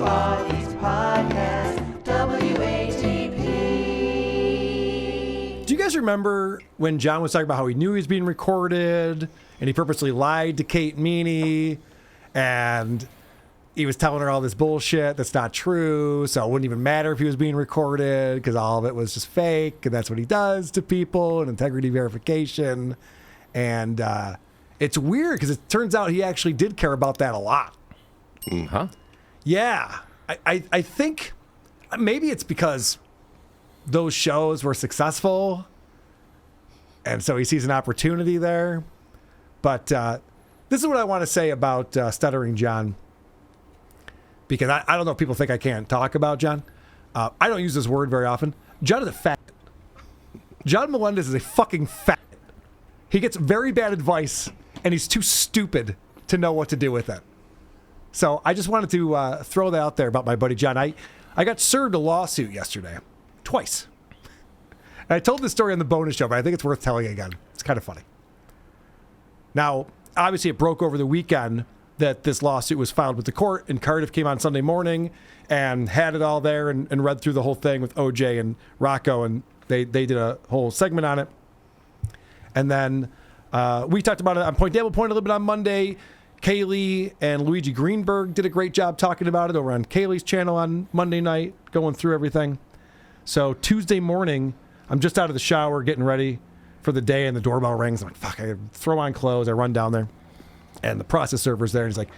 Podcast, WATP. Do you guys remember when John was talking about how he knew he was being recorded and he purposely lied to Kate Meany and he was telling her all this bullshit that's not true, so it wouldn't even matter if he was being recorded because all of it was just fake, and that's what he does to people, and integrity verification. And it's weird because it turns out he actually did care about that a lot. Huh? Yeah. I think maybe it's because those shows were successful, and so he sees an opportunity there. But this is what I want to say about Stuttering John, because I don't know if people think I can't talk about John. I don't use this word very often. John is a fat. John Melendez is a fucking fat. He gets very bad advice, and he's too stupid to know what to do with it. So I just wanted to throw that out there about my buddy John. I got served a lawsuit yesterday, twice. And I told this story on the bonus show, but I think it's worth telling again. It's kind of funny. Now, obviously, it broke over the weekend that this lawsuit was filed with the court, and Cardiff came on Sunday morning and had it all there and read through the whole thing with OJ and Rocco, and they did a whole segment on it. And then we talked about it on Point Dable Point a little bit on Monday. Kaylee and Luigi Greenberg did a great job talking about it over on Kaylee's channel on Monday night, going through everything. So Tuesday morning, I'm just out of the shower, getting ready for the day, and the doorbell rings. I'm like, fuck, I throw on clothes. I run down there, and the process server's there, and he's like,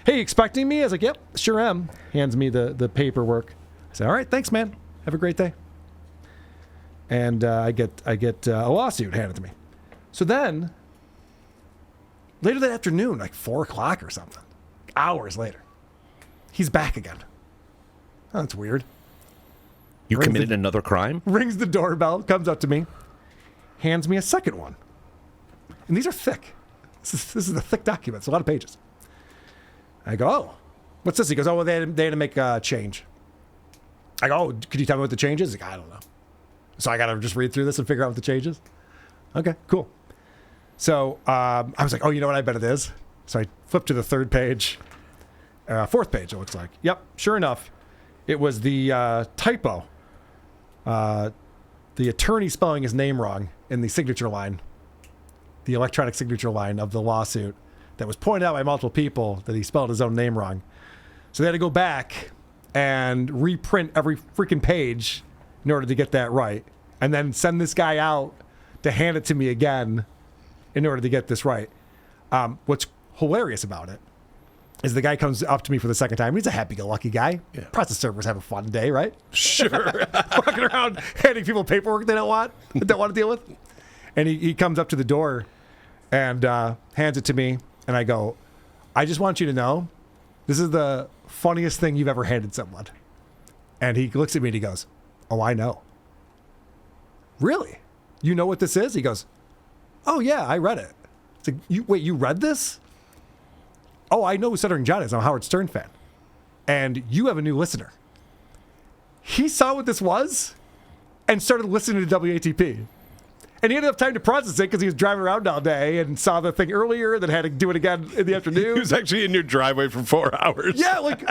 hey, you expecting me? I was like, yep, sure am. Hands me the paperwork. I said, all right, thanks, man. Have a great day. And I get a lawsuit handed to me. So then, later that afternoon, like 4 o'clock or something, hours later, he's back again. Oh, that's weird. You committed another crime? Rings the doorbell, comes up to me, hands me a second one. And these are thick. This is a thick document. It's a lot of pages. I go, oh, what's this? He goes, oh, well, they had to make a change. I go, oh, could you tell me what the change is? He's like, I don't know. So I got to just read through this and figure out what the change is? Okay, cool. So I was like, oh, you know what? I bet it is. So I flipped to the third page, fourth page, it looks like. Yep, sure enough, it was the typo. The attorney spelling his name wrong in the signature line, the electronic signature line of the lawsuit that was pointed out by multiple people that he spelled his own name wrong. So they had to go back and reprint every freaking page in order to get that right, and then send this guy out to hand it to me again in order to get this right. What's hilarious about it is the guy comes up to me for the second time. He's a happy-go-lucky guy. Yeah. Process servers have a fun day, right? Sure. Walking around handing people paperwork they don't want to deal with. And he comes up to the door and hands it to me. And I go, I just want you to know, this is the funniest thing you've ever handed someone. And he looks at me and he goes, oh, I know. Really? You know what this is? He goes, oh, yeah, I read it. It's like, you read this? Oh, I know who Stuttering John is. I'm a Howard Stern fan. And you have a new listener. He saw what this was and started listening to WATP. And he didn't have time to process it because he was driving around all day and saw the thing earlier, then had to do it again in the afternoon. He was actually in your driveway for 4 hours. Yeah, like,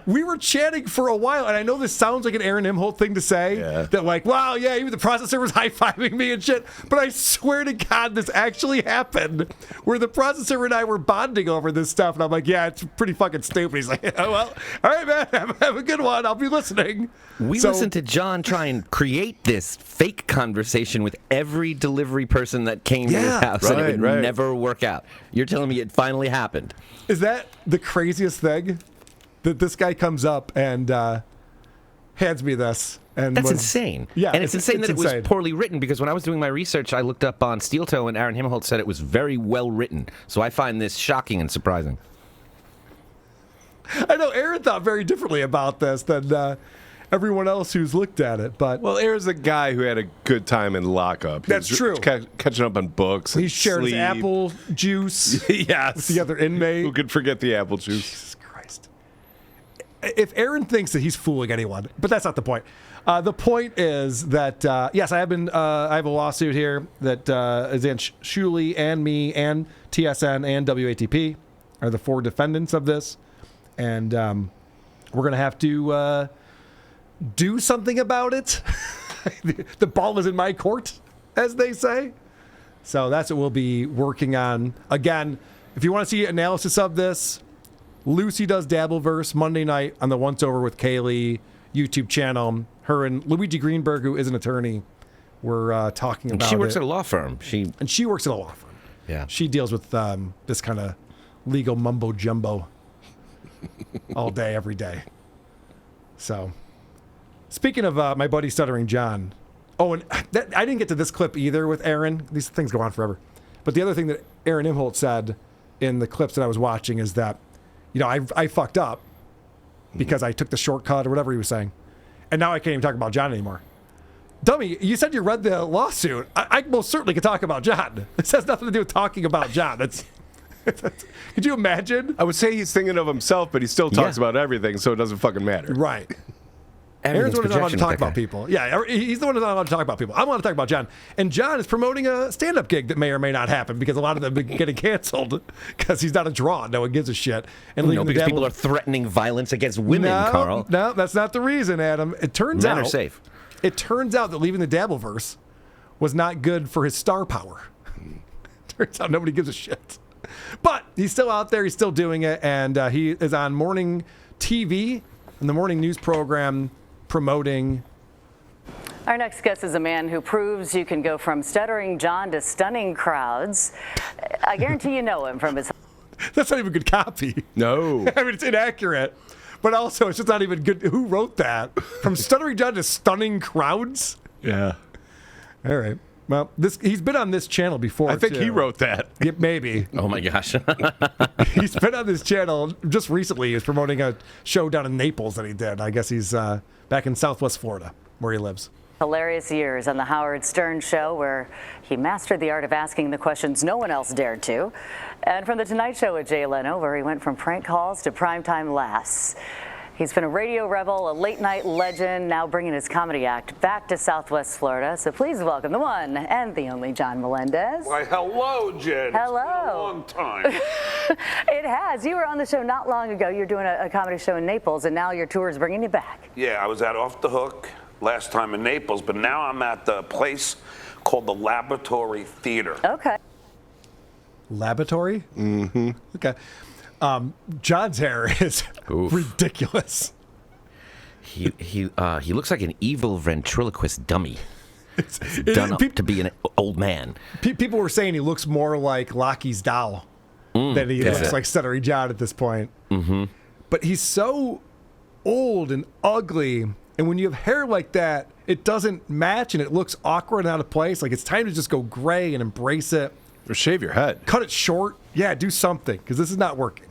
we were chatting for a while, and I know this sounds like an Aaron Imholt thing to say, that like, wow, yeah, even the processor was high-fiving me and shit, but I swear to God, this actually happened, where the processor and I were bonding over this stuff, and I'm like, yeah, it's pretty fucking stupid. He's like, oh, well, all right, man, have a good one. I'll be listening. We listened to John try and create this fake conversation with every delivery person that came to his house, and it would never work out. You're telling me it finally happened. Is that the craziest thing? That this guy comes up and hands me this. And that's insane. Yeah, and it's insane that it was poorly written, because when I was doing my research, I looked up on Steel Toe, and Aaron Himmelholt said it was very well written. So I find this shocking and surprising. I know Aaron thought very differently about this than everyone else who's looked at it, but Aaron's a guy who had a good time in lockup. That's true. Catching up on books. He shared his apple juice. Yes. With the other inmate. Who could forget the apple juice? Jesus Christ. If Aaron thinks that he's fooling anyone, but that's not the point. The point is that yes, I have a lawsuit here that is in Shuli and me and TSN and WATP are the 4 defendants of this, and we're going to have to do something about it. The ball is in my court, as they say. So that's what we'll be working on. Again, if you want to see analysis of this, Lucy Does Dabbleverse Monday night on the Once Over with Kaylee YouTube channel. Her and Luigi Greenberg, who is an attorney, were talking about it. She works at a law firm. She works at a law firm. Yeah. She deals with this kind of legal mumbo jumbo all day, every day. So, speaking of my buddy Stuttering John. Oh, and I didn't get to this clip either with Aaron. These things go on forever. But the other thing that Aaron Imholt said in the clips that I was watching is that, I fucked up because I took the shortcut or whatever he was saying. And now I can't even talk about John anymore. Dummy, you said you read the lawsuit. I most certainly could talk about John. This has nothing to do with talking about John. Could you imagine? I would say he's thinking of himself, but he still talks about everything, so it doesn't fucking matter. Right. Aaron's the one who's not allowed to talk about people. Yeah, he's the one who's not allowed to talk about people. I want to talk about John. And John is promoting a stand-up gig that may or may not happen because a lot of them are getting canceled because he's not a draw. No one gives a shit. And because people are threatening violence against women, Carl. No, that's not the reason, Adam. It turns out... Men are safe. It turns out that leaving the Dabbleverse was not good for his star power. Turns out nobody gives a shit. But he's still out there. He's still doing it. And he is on morning TV and the morning news program promoting. Our next guest is a man who proves you can go from stuttering John to stunning crowds. I guarantee you know him from his... That's not even good copy. No. I mean, it's inaccurate. But also, it's just not even good. Who wrote that? From Stuttering John to stunning crowds? Yeah. All right. Well, he's been on this channel before, I think too. he wrote that. Yeah, maybe. Oh, my gosh. He's been on this channel just recently. He was promoting a show down in Naples that he did. I guess he's back in Southwest Florida, where he lives. Hilarious years on the Howard Stern Show, where he mastered the art of asking the questions no one else dared to. And from The Tonight Show with Jay Leno, where he went from prank calls to primetime laughs. He's been a radio rebel, a late-night legend, now bringing his comedy act back to Southwest Florida. So please welcome the one and the only John Melendez. Why, hello, Jen. Hello. It's been a long time. It has. You were on the show not long ago. You're doing a comedy show in Naples, and now your tour is bringing you back. Yeah, I was at Off the Hook last time in Naples, but now I'm at the place called the Laboratory Theater. Okay. Laboratory? Mm-hmm. Okay. John's hair is ridiculous. He looks like an evil ventriloquist dummy. Done up to be an old man. People were saying he looks more like Lockie's doll than he looks like Stuttering John at this point. Mm-hmm. But he's so old and ugly, and when you have hair like that, it doesn't match and it looks awkward and out of place. Like, it's time to just go gray and embrace it. Or shave your head. Cut it short. Yeah, do something, because this is not working.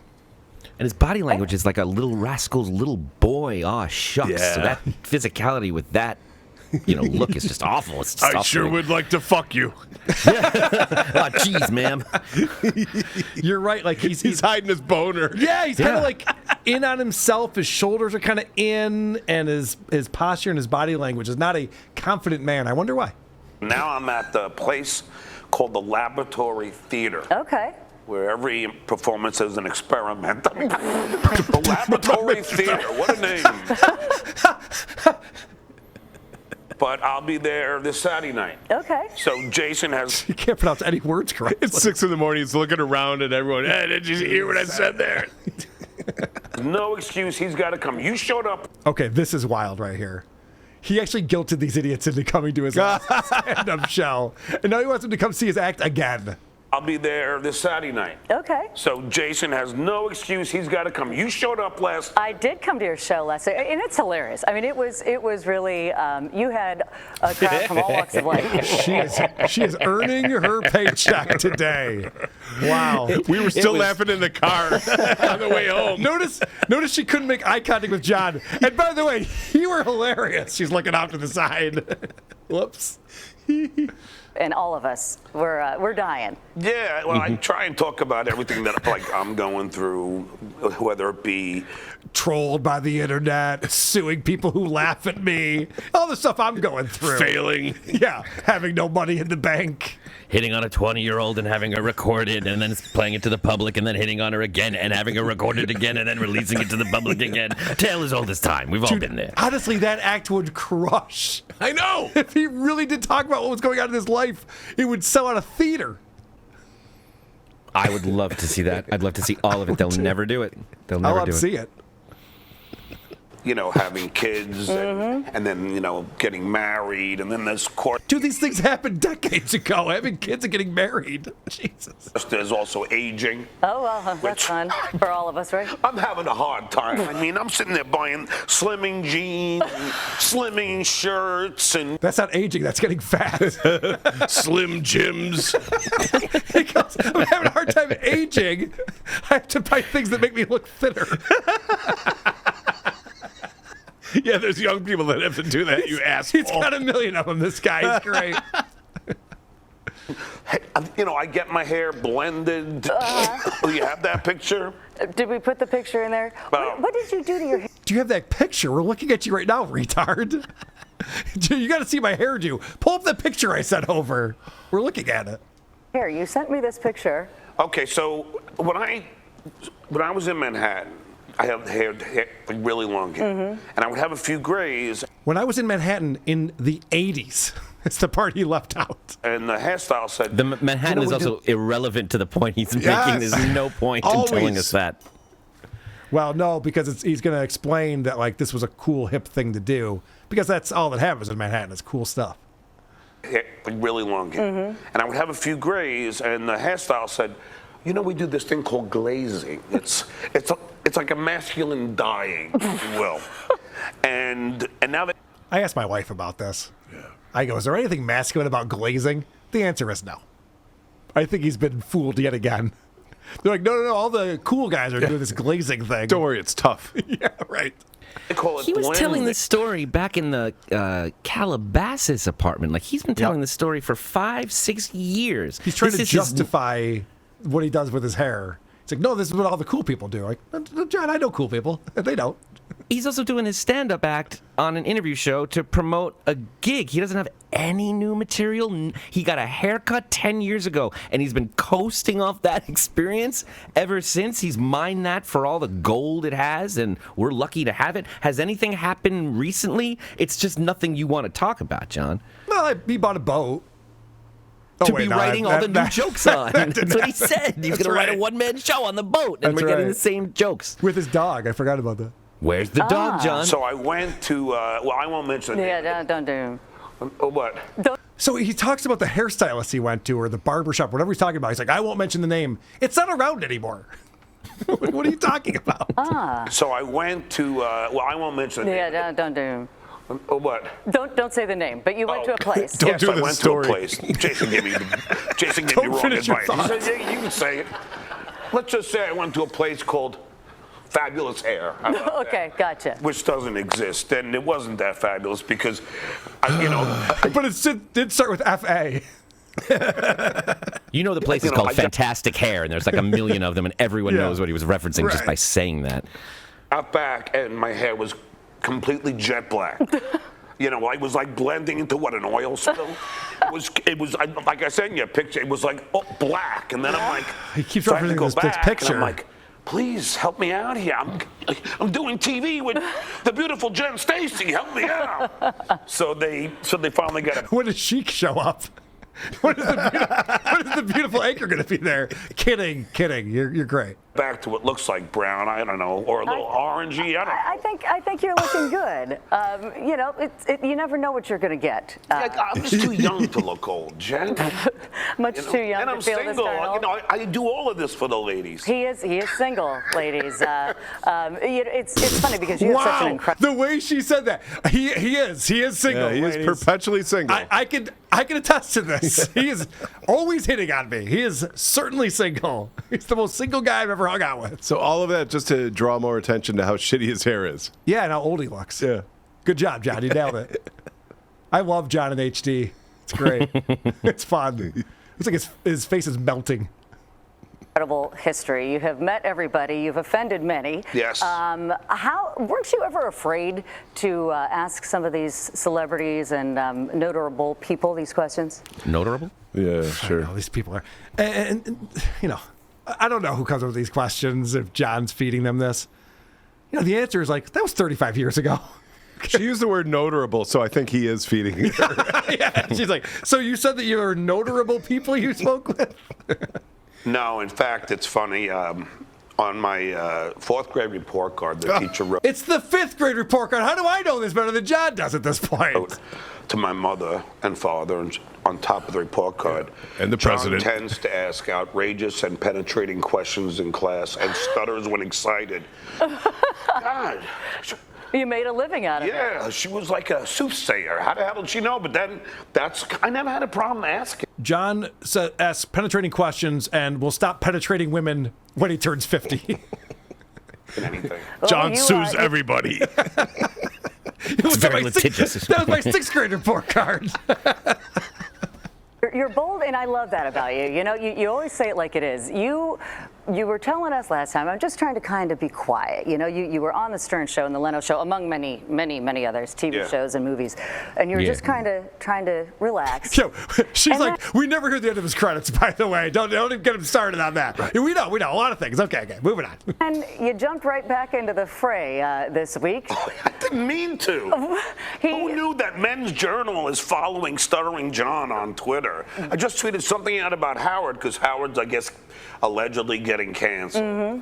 And his body language is like a little rascal's little boy. Aw, shucks. Yeah. So that physicality with that, look is just awful. It's just I sure would like to fuck you. Oh, jeez, ma'am. You're right. Like, He's hiding his boner. Yeah, he's kind of like in on himself. His shoulders are kind of in, and his posture and his body language is not a confident man. I wonder why. Now I'm at the place called the Laboratory Theater. Okay. Where every performance is an experiment. The Laboratory Theater, what a name. But I'll be there this Saturday night. Okay. So Jason has... You can't pronounce any words correctly. It's 6 a.m. He's looking around at everyone. Hey, did you hear what I said there? No excuse, he's got to come. You showed up. Okay, this is wild right here. He actually guilted these idiots into coming to his stand-up show. And now he wants them to come see his act again. I'll be there this Saturday night. Okay. So Jason has no excuse. He's got to come. You showed up last. I did come to your show last night, and it's hilarious. I mean, it was really. You had a crowd from all walks of life. She is earning her paycheck today. Wow. We were still laughing in the car on the way home. Notice she couldn't make eye contact with John. And by the way, you were hilarious. She's looking off to the side. Whoops. and all of us, we're dying. Yeah, well, I try and talk about everything that I'm going through, whether it be trolled by the internet, suing people who laugh at me, all the stuff I'm going through. Failing. Yeah, having no money in the bank. Hitting on a 20-year-old and having her recorded and then playing it to the public and then hitting on her again and having her recorded again and then releasing it to the public again. Tale as old as time. We've all been there. Honestly, that act would crush. I know. If he really did talk about what was going on in his life, it would sell out a theater. I would love to see that. I'd love to see all of it. They'll never do it. They'll I'll never love do to it. see it. having kids and then, getting married, and then there's court. Dude, these things happened decades ago. Having kids and getting married. Jesus. There's also aging. Oh, well, that's fun for all of us, right? I'm having a hard time. I mean, I'm sitting there buying slimming jeans, slimming shirts, and That's not aging. That's getting fat. Slim Jims. Because I'm having a hard time aging. I have to buy things that make me look thinner. Yeah, there's young people that have to do that, you asshole. He's got a million of them, this guy. He's great. I get my hair blended. Do you have that picture? Did we put the picture in there? What did you do to your hair? Do you have that picture? We're looking at you right now, retard. Dude, you got to see my hairdo. Pull up the picture I sent over. We're looking at it. Here, you sent me this picture. Okay, so when I was in Manhattan, I had hair like really long hair, and I would have a few grays. When I was in Manhattan in the 80s, it's the part he left out. And the hairstyle said, The Manhattan is also irrelevant to the point he's making. Yes. There's no point in telling Always. us that. Well, no, because he's going to explain that like this was a cool, hip thing to do. Because that's all that happens in Manhattan is cool stuff. hair, like really long hair, and I would have a few grays, and the hairstyle said, we do this thing called glazing. It's like a masculine dyeing, if you will. And now that I asked my wife about this. Yeah. I go, is there anything masculine about glazing? The answer is no. I think he's been fooled yet again. They're like, no, all the cool guys are doing this glazing thing. Don't worry, it's tough. Yeah, right. they call it He was telling blending. this story back in the Calabasas apartment. Like, he's been telling this story for 5-6 years. He's trying This to is his- justify what he does with his hair. It's like, no, this is what all the cool people do. Like, "No, John, I know cool people. They don't. He's also doing his stand-up act on an interview show to promote a gig. He doesn't have any new material. He got a haircut 10 years ago, and he's been coasting off that experience ever since. He's mined that for all the gold it has, and we're lucky to have it. Has anything happened recently? It's just nothing you want to talk about, John. Well, he bought a boat. Oh, To wait, be no, writing all the new jokes on. That's what he said. He's That's going to write a right. one-man show on the boat, and That's we're getting right. the same jokes. With his dog. I forgot about that. Where's the dog, John? So I went to, I won't mention the name. Yeah, don't do. Oh, what? So he talks about the hairstylist he went to or the barbershop, whatever he's talking about. He's like, I won't mention the name. It's not around anymore. What are you talking about? So I went to, I won't mention the name. Yeah, don't do. Oh, what? Don't say the name, but you went to a place. Don't Yes, do I the went story. to a place. Jason gave me Don't wrong finish your advice. He thoughts. said, yeah, you can say it. Let's just say I went to a place called Fabulous Hair. How about that? Okay, gotcha. Which doesn't exist, and it wasn't that fabulous because, But it did start with F-A. You know the place is know, called I- Fantastic Hair, and there's like a million of them, and everyone Yeah. knows what he was referencing just Right. by saying that. out back, and my hair was completely jet black. I was like blending into an oil spill. It was like I said in your picture, it was like black, and then I'm like, He keeps so I have to referencing go this back, picture. and I'm like, please help me out here. I'm doing TV with the beautiful Jen Stacy. Help me out. So they finally got it. When does Chic show up? When is the beautiful anchor going to be there? Kidding. You're great. Back to what looks like brown, I don't know, or a little orangey. I don't know. I think you're looking good. You never know what you're going to get. I'm just too young to look old, Jen. Much too young And to I'm feel single. this turn old. I do all of this for the ladies. He is single, ladies. It's funny because you have such an Wow, incredible. the way she said that. He is single. Yeah, he is ladies. perpetually single. I can attest to this. He is always hitting on me. He is certainly single. He's the most single guy I've ever hung out with. So all of that just to draw more attention to how shitty his hair is. Yeah, and how old he looks. Yeah. Good job, John. You nailed it. I love John in HD. It's great. It's fun. It's like his face is melting. Incredible history. You have met everybody. You've offended many. Yes. How weren't you ever afraid to ask some of these celebrities and notable people these questions? Notable? Yeah, I sure. know, these people are, and you know, I don't know who comes up with these questions. If John's feeding them this, you know, the answer is like that was 35 years ago. She used the word notable, so I think he is feeding her. Yeah, she's like, so you said that you were notable people you spoke with? No, in fact, it's funny. On my fourth grade report card, the teacher wrote It's the fifth grade report card. How do I know this better than John does at this point? to my mother and father, and on top of the report card, And the John president. tends to ask outrageous and penetrating questions in class and stutters when excited. God. You made a living out of it. Yeah, she was like a soothsayer. How the hell did she know? But then I never had a problem asking. John asks penetrating questions and will stop penetrating women when he turns 50. Anything. John you, sues everybody. It's very litigious. That was my sixth grade report card. You're bold, and I love that about you. You know, you always say it like it is. You were telling us last time, I'm just trying to kind of be quiet. You know, you were on the Stern Show and the Leno Show, among many, many, many others, TV shows and movies, and you were just kind of trying to relax. Yo, she's And like, we never hear the end of his credits, by the way. Don't even get him started on that. Right. We know a lot of things. Okay, moving on. And you jumped right back into the fray this week. I didn't mean to. Who knew that Men's Journal is following Stuttering John on Twitter? I just tweeted something out about Howard because Howard's, I guess, allegedly getting canceled.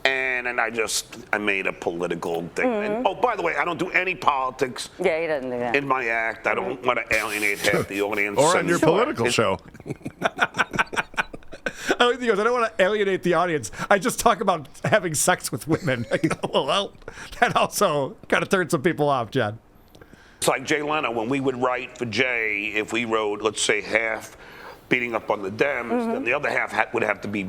And I made a political thing. And, oh, by the way, I don't do any politics Yeah, he doesn't do that. in my act. I don't want to alienate half the audience. Or on your political show. I like he goes, I don't want to alienate the audience. I just talk about having sex with women. I go, well, that also kind of turned some people off, Jen. It's like Jay Leno, when we would write for Jay, if we wrote, let's say, half beating up on the Dems, then the other half would have to be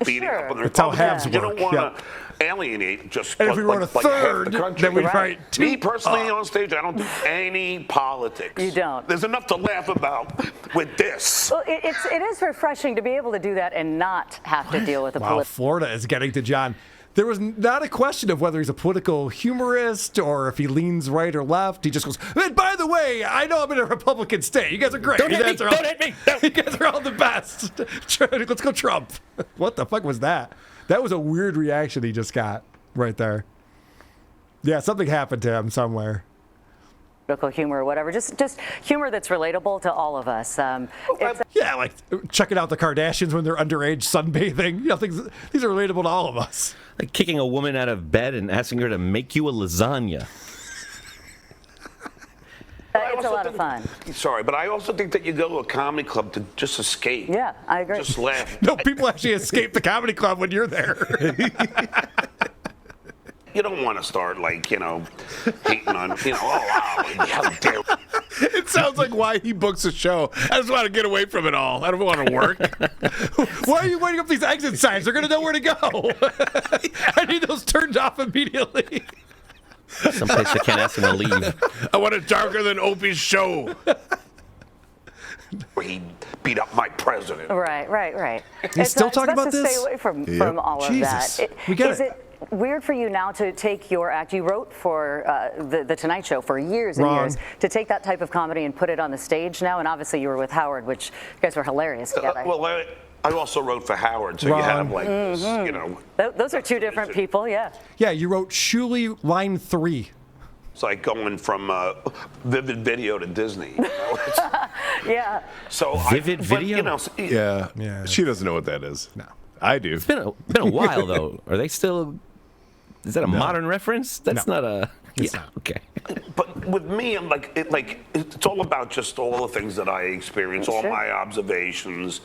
beating up on the That's how Republicans. halves You don't work, want to alienate just And if we wrote a like half third, the country. then we'd write two. Me personally on stage, I don't do any politics. You don't. There's enough to laugh about with this. Well, it is refreshing to be able to do that and not have to deal with the Wow, political. Florida is getting to John. There was not a question of whether he's a political humorist or if he leans right or left. He just goes, and by the way, I know I'm in a Republican state. You guys are great. Don't hit me, You guys are don't hit me. You guys are all the best. Let's go Trump. What the fuck was that? That was a weird reaction he just got right there. Yeah, something happened to him somewhere. Political humor or whatever, just humor that's relatable to all of us. Yeah, like checking out the Kardashians when they're underage sunbathing. You know, these are relatable to all of us. Like kicking a woman out of bed and asking her to make you a lasagna. It's a lot of fun. Sorry, but I also think that you go to a comedy club to just escape. Yeah, I agree. Just laugh. No, people actually escape the comedy club when you're there. You don't want to start hating on, oh, wow, how dare. It sounds like why he books a show. I just want to get away from it all. I don't want to work. Why are you waiting up these exit signs? They're going to know where to go. I need those turned off immediately. Someplace they can't ask him to leave. I want it darker than Opie's show. Where he beat up my president. Right. He's still talking best about to this? Stay away from all Jesus. of that. We get Is it. it weird for you now to take your act? You wrote for the Tonight Show for years and Wrong. years. To take that type of comedy and put it on the stage now, and obviously you were with Howard, which you guys were hilarious together. I also wrote for Howard, so Wrong. you have this, Those are two different people, yeah. Yeah, you wrote Shuli line 3. It's like going from Vivid Video to Disney. It's- Yeah. So Vivid but, Video? Yeah. She doesn't know what that is. No. I do. It's been a while though. Are they still? Is that a modern reference? That's No. not a. It's Yeah. not. Okay. But with me, I'm it's all about just all the things that I experience, all Sure. my observations,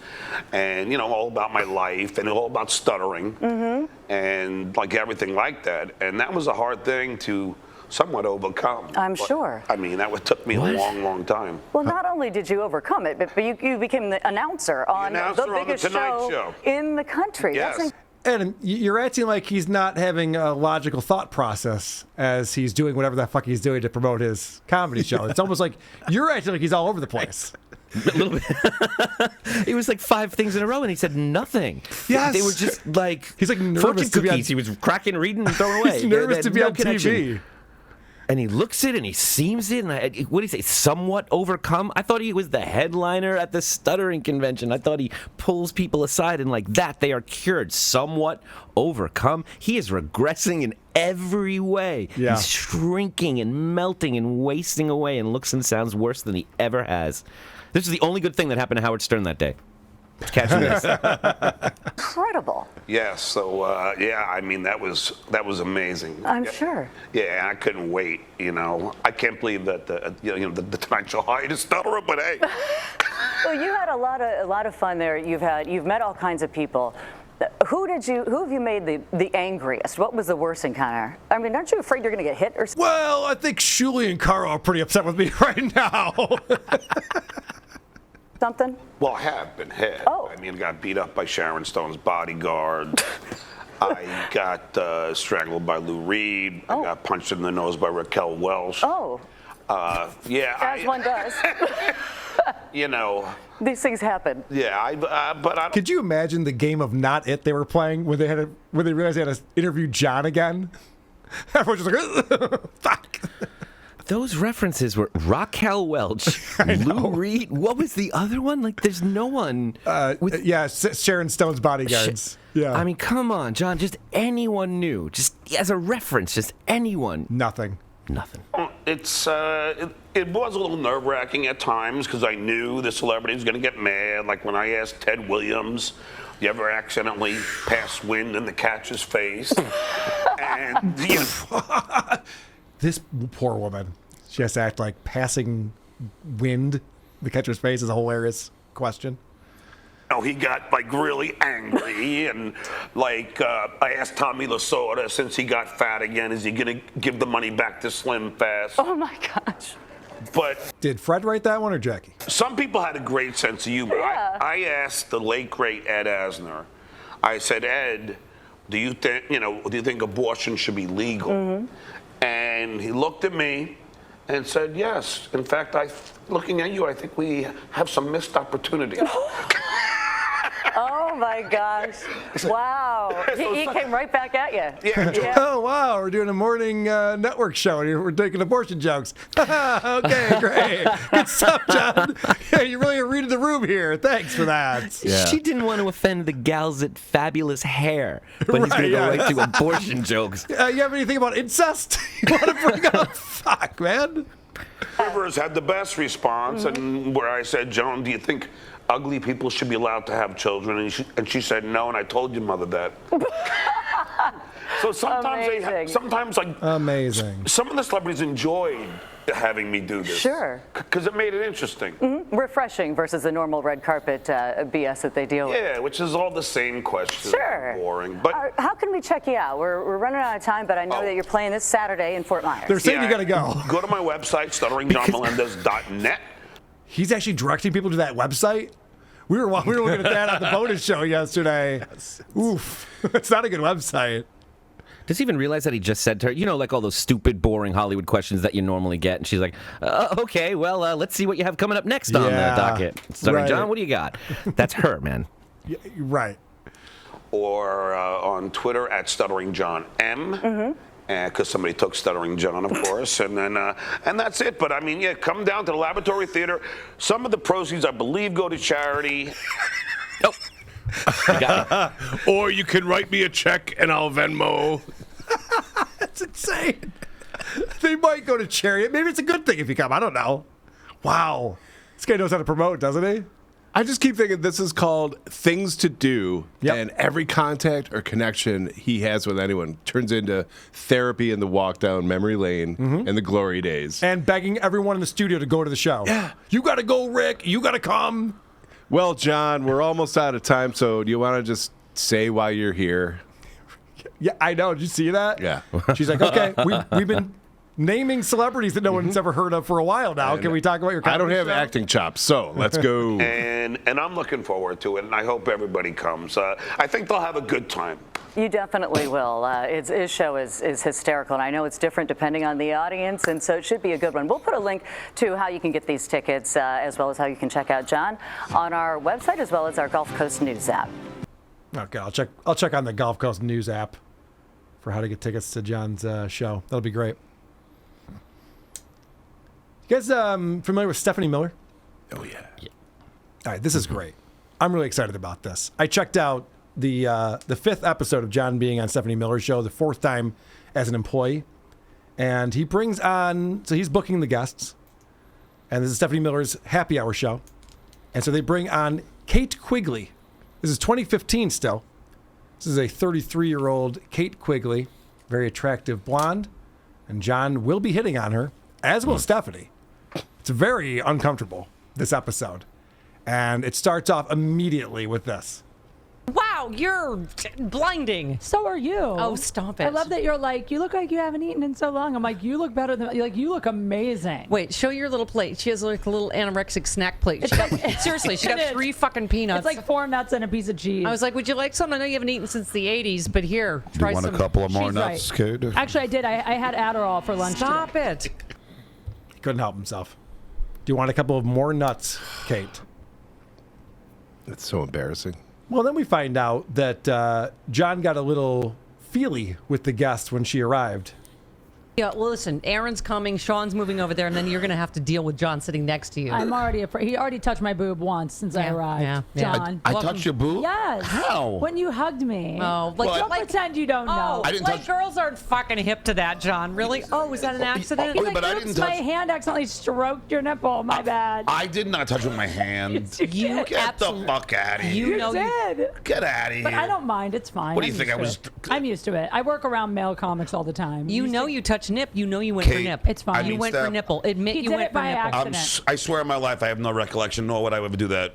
and all about my life, and all about stuttering, and like everything like that. And that was a hard thing to somewhat overcome. I'm But, sure. I mean, took me a long, long time. Well, not only did you overcome it, but you became the announcer on announcer the on the biggest Tonight Show. in the country. Yes. That's And you're acting like he's not having a logical thought process as he's doing whatever the fuck he's doing to promote his comedy show. It's almost like you're acting like he's all over the place. A little bit. He was like 5 things in a row, and he said nothing. Yes. They were just like He's like nervous fortune to be on- cookies. He was cracking, reading, and throwing away. He's nervous They to had be no on connection. TV. And he looks it and he seems it. And what did he say? Somewhat overcome? I thought he was the headliner at the Stuttering convention. I thought he pulls people aside and like that, they are cured. Somewhat overcome. He is regressing in every way. Yeah. He's shrinking and melting and wasting away and looks and sounds worse than he ever has. This is the only good thing that happened to Howard Stern that day. Catching this. Incredible. Yes. So yeah, I mean that was amazing. I'm sure. Yeah, I couldn't wait. You know, I can't believe that the Tonight Show hired a stutterer, but hey. Well, you had a lot of fun there. You've met all kinds of people. Who have you made the angriest? What was the worst encounter? I mean, aren't you afraid you're going to get hit or something? Well, I think Shuli and Carl are pretty upset with me right now. Something? Well, I have been hit. Oh. I mean, I got beat up by Sharon Stone's bodyguard. I got strangled by Lou Reed. Oh. I got punched in the nose by Raquel Welch. Oh. Yeah. As one does. You know. These things happen. Yeah, but I don't. Could you imagine the game of Not It they were playing when they realized they had to interview John again? Everyone's just like, fuck. Those references were Raquel Welch, Lou Reed. What was the other one? Like, there's no one. Yeah, Sharon Stone's bodyguards. Yeah. I mean, come on, John. Just anyone new. Just as a reference, just anyone. Nothing. Nothing. It was a little nerve-wracking at times because I knew the celebrity was going to get mad. Like when I asked Ted Williams, "You ever accidentally pass wind in the catcher's face?" And you know, This poor woman. She has to act like passing wind in the catcher's face is a hilarious question. he got like really angry, and like I asked Tommy Lasorda, since he got fat again, is he going to give the money back to Slim Fast? Oh my gosh. But Did Fred write that one or Jackie? some people had a great sense of humor. Yeah. I asked the late great Ed Asner. I said, Ed, do you think abortion should be legal? Mm-hmm. And he looked at me and said, yes. In fact, looking at you, I think we have some missed opportunity. Oh my gosh. Wow. He came right back at you. Yeah. Oh, wow. We're doing a morning network show and we're taking abortion jokes. Okay, great. Good stuff, John. Yeah, you really are reading the room here. Thanks for that. Yeah. She didn't want to offend the gals at Fabulous Hair, but he's going to go right to abortion jokes. You have anything about incest you want to bring up? Fuck, man. Rivers had the best response, and where I said, Joan, do you think ugly people should be allowed to have children? And she said no, and I told your mother that. So sometimes Amazing. some of the celebrities enjoyed having me do this. Sure. Because it made it interesting. Refreshing versus the normal red carpet BS that they deal with. Yeah, which is all the same questions. Sure. Boring. But How can we check you out? We're running out of time, but I know that you're playing this Saturday in Fort Myers. They're saying you got to go. Go to my website, stutteringjohnmelendez.net. He's actually directing people to that website. We were looking at that on the bonus show yesterday. Oof. It's not a good website. Does he even realize that he just said to her, like all those stupid, boring Hollywood questions that you normally get? And she's like, okay, well, let's see what you have coming up next on the docket. Stuttering John, what do you got? That's her, man. Yeah, right. Or on Twitter at Stuttering John M. Because somebody took Stuttering John, of course, and then and that's it. But I mean, yeah, come down to the Laboratory Theater. Some of the proceeds, I believe, go to charity. Oh. You got it. Or you can write me a check and I'll Venmo. That's insane. They might go to charity. Maybe it's a good thing if you come. I don't know. Wow. This guy knows how to promote, doesn't he? I just keep thinking this is called Things to Do, Yep. and every contact or connection he has with anyone turns into therapy in the walk down memory lane and the glory days. And begging everyone in the studio to go to the show. Yeah. You got to go, Rick. You got to come. Well, John, we're almost out of time, so do you want to just say why you're here? Yeah, I know. Did you see that? Yeah. She's like, okay, we've been naming celebrities that no one's ever heard of for a while now. Can we talk about your I don't comedy have show? acting chops, so let's go. And I'm looking forward to it, and I hope everybody comes. I think they'll have a good time. You definitely will. His show is hysterical, and I know it's different depending on the audience, and so it should be a good one. We'll put a link to how you can get these tickets, as well as how you can check out John on our website, as well as our Gulf Coast News app. Okay, I'll check on the Gulf Coast News app for how to get tickets to John's show. That'll be great. You guys familiar with Stephanie Miller? Oh, yeah. All right, this is great. I'm really excited about this. I checked out the 5th episode of John being on Stephanie Miller's show, the 4th time as an employee. And he brings on, so he's booking the guests. And this is Stephanie Miller's happy hour show. And so they bring on Kate Quigley. This is 2015 still. This is a 33-year-old Kate Quigley, very attractive blonde. And John will be hitting on her, as will Stephanie. It's very uncomfortable, this episode. And it starts off immediately with this. Wow, you're blinding. So are you. Oh, stop it. I love that you're like, you look like you haven't eaten in so long. I'm like, you look better than, like, you look amazing. Wait, show your little plate. She has like a little anorexic snack plate. She got, seriously, she got It is. 3 fucking peanuts. It's like 4 nuts and a piece of cheese. I was like, would you like some? I know you haven't eaten since the 80s, but here, Do try you want some. a couple of more She's nuts, right. Kate? Actually, I did. I had Adderall for lunch Stop today. it. He couldn't help himself. Do you want a couple of more nuts, Kate? It's so embarrassing. Well, then we find out that John got a little feely with the guest when she arrived. Yeah, well, listen, Aaron's coming, Sean's moving over there, and then you're going to have to deal with John sitting next to you. I'm already afraid. He already touched my boob once since I Yeah, arrived. yeah. John. I Welcome. touched your boob? Yes. How? When you hugged me. Oh, Well, Don't pretend you don't know. Oh, I didn't like touch- girls aren't fucking hip to that, John. Really? Oh, was that an accident? He's Wait, like, but I oops, didn't my touch- hand accidentally stroked your nipple. My bad. I did not touch with my hand. You Get the fuck out of here. You know did. Get out of here. But I don't mind. It's fine. What do you I'm think, used I to was- it. I'm used to it. I work around male comics all the time. You know you touch nip. You know you went for Kate, nip. It's fine. I You mean, went for Steph, nipple. Admit He you did went it for by nipple. accident. I swear on my life, I have no recollection, nor would I ever do that.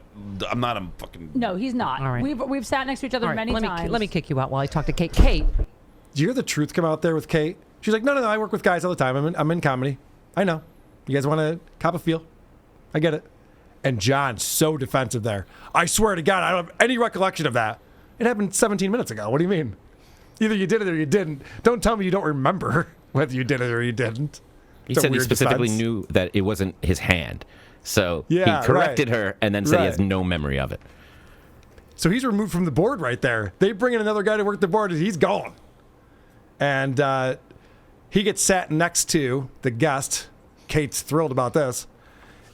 I'm not a fucking... No, he's not. All right. We've sat next to each other All right, many let times. me kick you out while I talk to Kate. Kate, Do you hear the truth come out there with Kate? She's like, no, I work with guys all the time. I'm in comedy. I know. You guys want to cop a feel? I get it. And John's so defensive there. I swear to God, I don't have any recollection of that. It happened 17 minutes ago. What do you mean? Either you did it or you didn't. Don't tell me you don't remember whether you did it or you didn't. He It's a said he weird specifically defense. knew that it wasn't his hand. So Yeah, he corrected right. her and then said he has Right. no memory of it. So he's removed from the board right there. They bring in another guy to work the board, and he's gone. And he gets sat next to the guest. Kate's thrilled about this.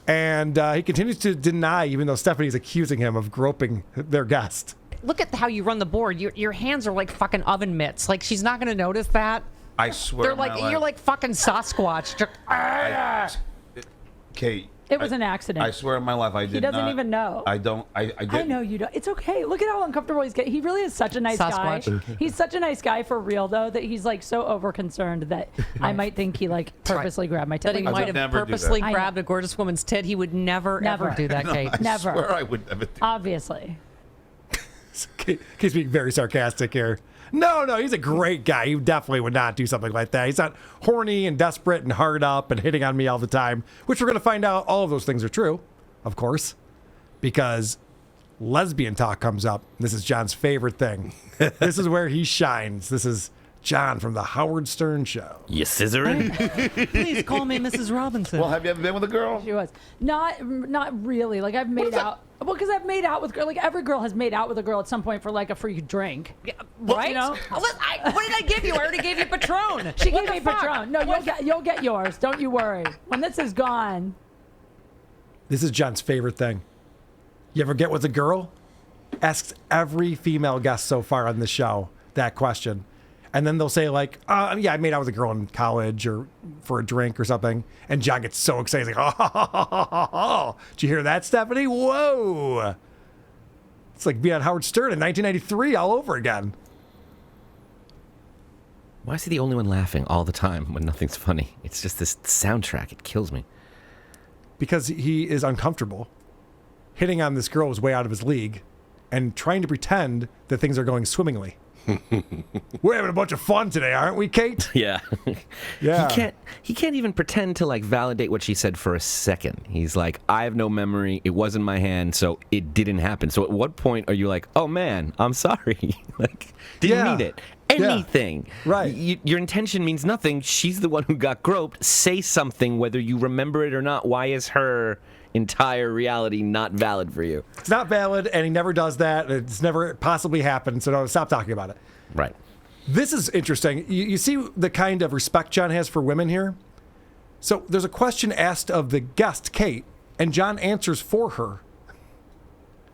And he continues to deny, even though Stephanie's accusing him of groping their guest. look at how you run the board. Your hands are like fucking oven mitts. Like, she's not going to notice that. I swear. They're on my like, life. you're like fucking Sasquatch. Kate. It was an accident. I swear on my life, I did not. He doesn't even know. I don't. I did. I know you don't. It's okay. Look at how uncomfortable he's getting. He really is such a nice guy. Sasquatch. He's such a nice guy for real, though, that he's like so over concerned that I might think he like purposely grabbed my tit. That he Like, might would have never do purposely that. I grabbed know. a gorgeous woman's tit. He would never, Never. ever do that, Kate. I Never. swear I would never do. Obviously. He's being very sarcastic here. No, he's a great guy. He definitely would not do something like that. He's not horny and desperate and hard up and hitting on me all the time, which we're going to find out all of those things are true, of course, because lesbian talk comes up. This is John's favorite thing. This is where he shines. This is John from the Howard Stern Show. You scissoring? Please call me Mrs. Robinson. Well, have you ever been with a girl? She was. Not really. Like, I've made out. Well, because I've made out with girl. Like, every girl has made out with a girl at some point for like a free drink. right? You know? What did I give you? I already gave you Patron. She What gave me the fuck? Patron. No, you'll get yours. Don't you worry. When this is gone. This is John's favorite thing. You ever get with a girl? Asks every female guest so far on the show that question. And then they'll say like, yeah, I made out with a girl in college or for a drink or something. And John gets so excited. He's like, oh, did you hear that, Stephanie? Whoa. It's like being on Howard Stern in 1993 all over again. Why is he the only one laughing all the time when nothing's funny? It's just this soundtrack. It kills me. Because he is uncomfortable. Hitting on this girl is way out of his league and trying to pretend that things are going swimmingly. We're having a bunch of fun today, aren't we, Kate? Yeah. Yeah. He can't even pretend to like validate what she said for a second. He's like, I have no memory. It was in my hand, so it didn't happen. So at what point are you like, oh man, I'm sorry? Like, didn't mean it. Anything. Right. Your intention means nothing. She's the one who got groped. Say something, whether you remember it or not. Why is her entire reality not valid for you? It's not valid, and he never does that. It's never possibly happened, so no, stop talking about it. Right. This is interesting. You see the kind of respect John has for women here? So there's a question asked of the guest, Kate, and John answers for her.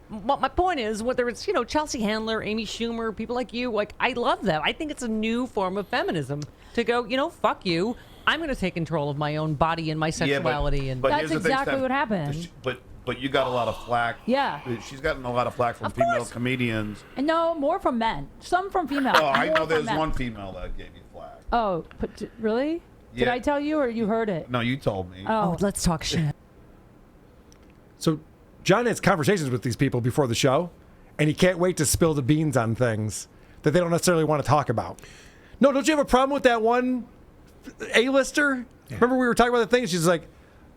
Well, my point is, whether it's, Chelsea Handler, Amy Schumer, people like you, like, I love them. I think it's a new form of feminism to go, fuck you. I'm going to take control of my own body and my sexuality. but That's here's the thing, exactly Steph, what happened. But you got a lot of flack. Yeah. She's gotten a lot of flack from Of female course. comedians. And no, more from men. Some from females. Oh, I More know from there's men. one female that gave you flack. Oh, but really? Did Yeah. I tell you or you heard it? No, you told me. Oh, let's talk shit. So John has conversations with these people before the show, and he can't wait to spill the beans on things that they don't necessarily want to talk about. No, don't you have a problem with that one A-lister? Yeah. Remember we were talking about the thing? She's like,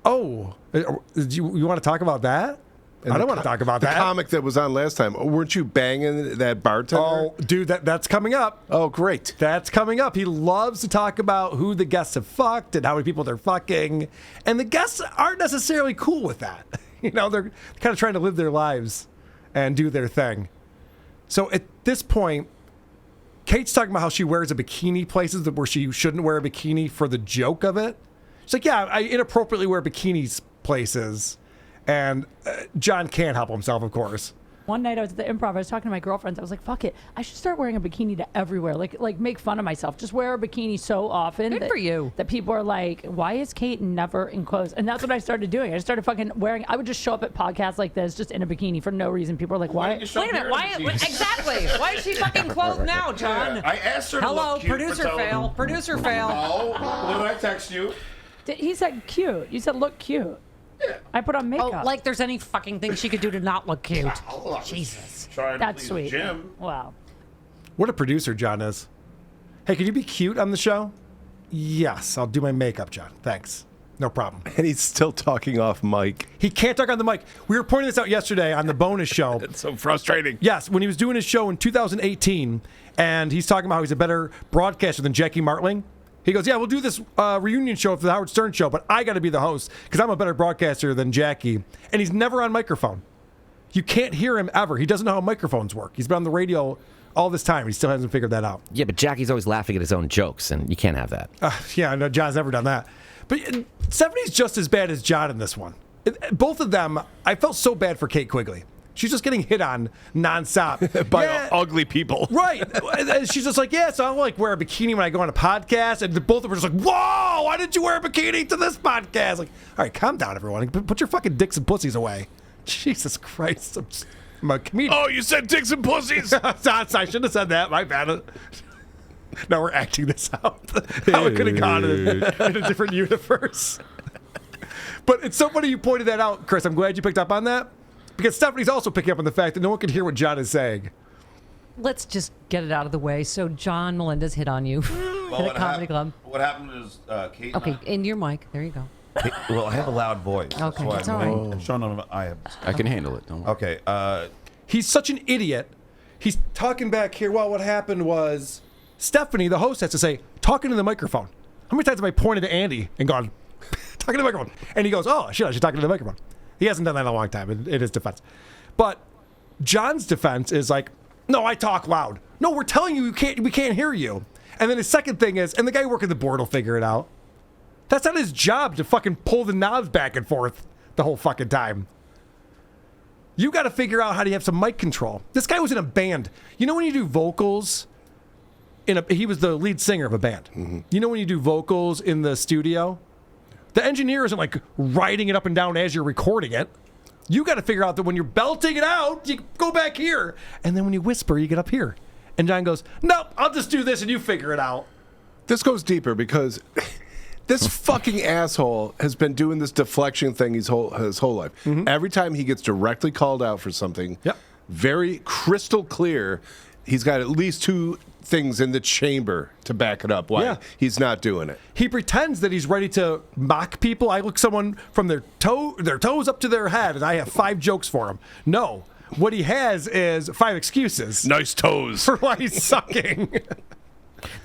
oh, you want to talk about that? I don't want to talk about that. The comic that was on last time. Weren't you banging that bartender? Oh, dude, that's coming up. Oh, great. That's coming up. He loves to talk about who the guests have fucked and how many people they're fucking. And the guests aren't necessarily cool with that. They're kind of trying to live their lives and do their thing. So at this point, Kate's talking about how she wears a bikini places where she shouldn't wear a bikini for the joke of it. She's like, yeah, I inappropriately wear bikinis places. And John can't help himself, of course. one night I was at the Improv. I was talking to my girlfriends. I was like, "Fuck it, I should start wearing a bikini to everywhere. Like make fun of myself. Just wear a bikini so often. Good for you. That people are like, why is Kate never in clothes? And that's what I started doing. I started fucking wearing. I would just show up at podcasts like this, just in a bikini for no reason. People are like, why? Wait a minute. Why? Exactly. Why is she fucking clothed now, John? I asked her to Hello, look cute producer for fail. Producer fail. No. What did I text you? He said cute. You said look cute. Yeah. I put on makeup. Oh, like there's any fucking thing she could do to not look cute. Jesus. Trying to That's please sweet. Jim. Wow. What a producer John is. Hey, can you be cute on the show? Yes, I'll do my makeup, John. Thanks. No problem. And he's still talking off mic. He can't talk on the mic. We were pointing this out yesterday on the bonus show. It's so frustrating. Yes, when he was doing his show in 2018, and he's talking about how he's a better broadcaster than Jackie Martling. He goes, yeah, we'll do this reunion show for the Howard Stern show, but I got to be the host because I'm a better broadcaster than Jackie. And he's never on microphone. You can't hear him ever. He doesn't know how microphones work. He's been on the radio all this time. He still hasn't figured that out. Yeah, but Jackie's always laughing at his own jokes, and you can't have that. Yeah, no, John's never done that. But Stephanie's just as bad as John in this one. Both of them, I felt so bad for Kate Quigley. She's just getting hit on nonstop By ugly people. Right. And she's just like, yeah, so I like wear a bikini when I go on a podcast. And both of them are just like, whoa, why did you wear a bikini to this podcast? Like, all right, calm down, everyone. Put your fucking dicks and pussies away. Jesus Christ. I'm a comedian. Oh, you said dicks and pussies. I shouldn't have said that. My bad. Now we're acting this out. How it could have gone in a different universe. But it's so funny you pointed that out, Chris. I'm glad you picked up on that. Because Stephanie's also picking up on the fact that no one can hear what John is saying. Let's just get it out of the way. So John Melendez hit on you at a comedy club. What happened is Kate. Okay, in your mic. There you go. Well, I have a loud voice. Okay, That's it's why all right. Sean, I have. I can handle it. Don't worry. Okay. He's such an idiot. He's talking back here. Well, what happened was Stephanie, the host, has to say, talking to the microphone. How many times have I pointed to Andy and gone, talking to the microphone? And he goes, oh, shit, I should talk to the microphone. He hasn't done that in a long time in his defense. But John's defense is like, no, I talk loud. No, we're telling you we can't hear you. And then his second thing is, and the guy working the board will figure it out. That's not his job to fucking pull the knobs back and forth the whole fucking time. You got to figure out how to have some mic control. This guy was in a band. You know when you do vocals, he was the lead singer of a band. Mm-hmm. You know when you do vocals in the studio? The engineer isn't like writing it up and down as you're recording it. You got to figure out that when you're belting it out, you go back here. And then when you whisper, you get up here. And John goes, nope, I'll just do this and you figure it out. This goes deeper because this fucking asshole has been doing this deflection thing his whole life. Mm-hmm. Every time he gets directly called out for something, very crystal clear, he's got at least two things in the chamber to back it up. Why he's not doing it? He pretends that he's ready to mock people. I look someone from their toes up to their head, and I have 5 jokes for him. No, what he has is 5 excuses. Nice toes for why he's sucking.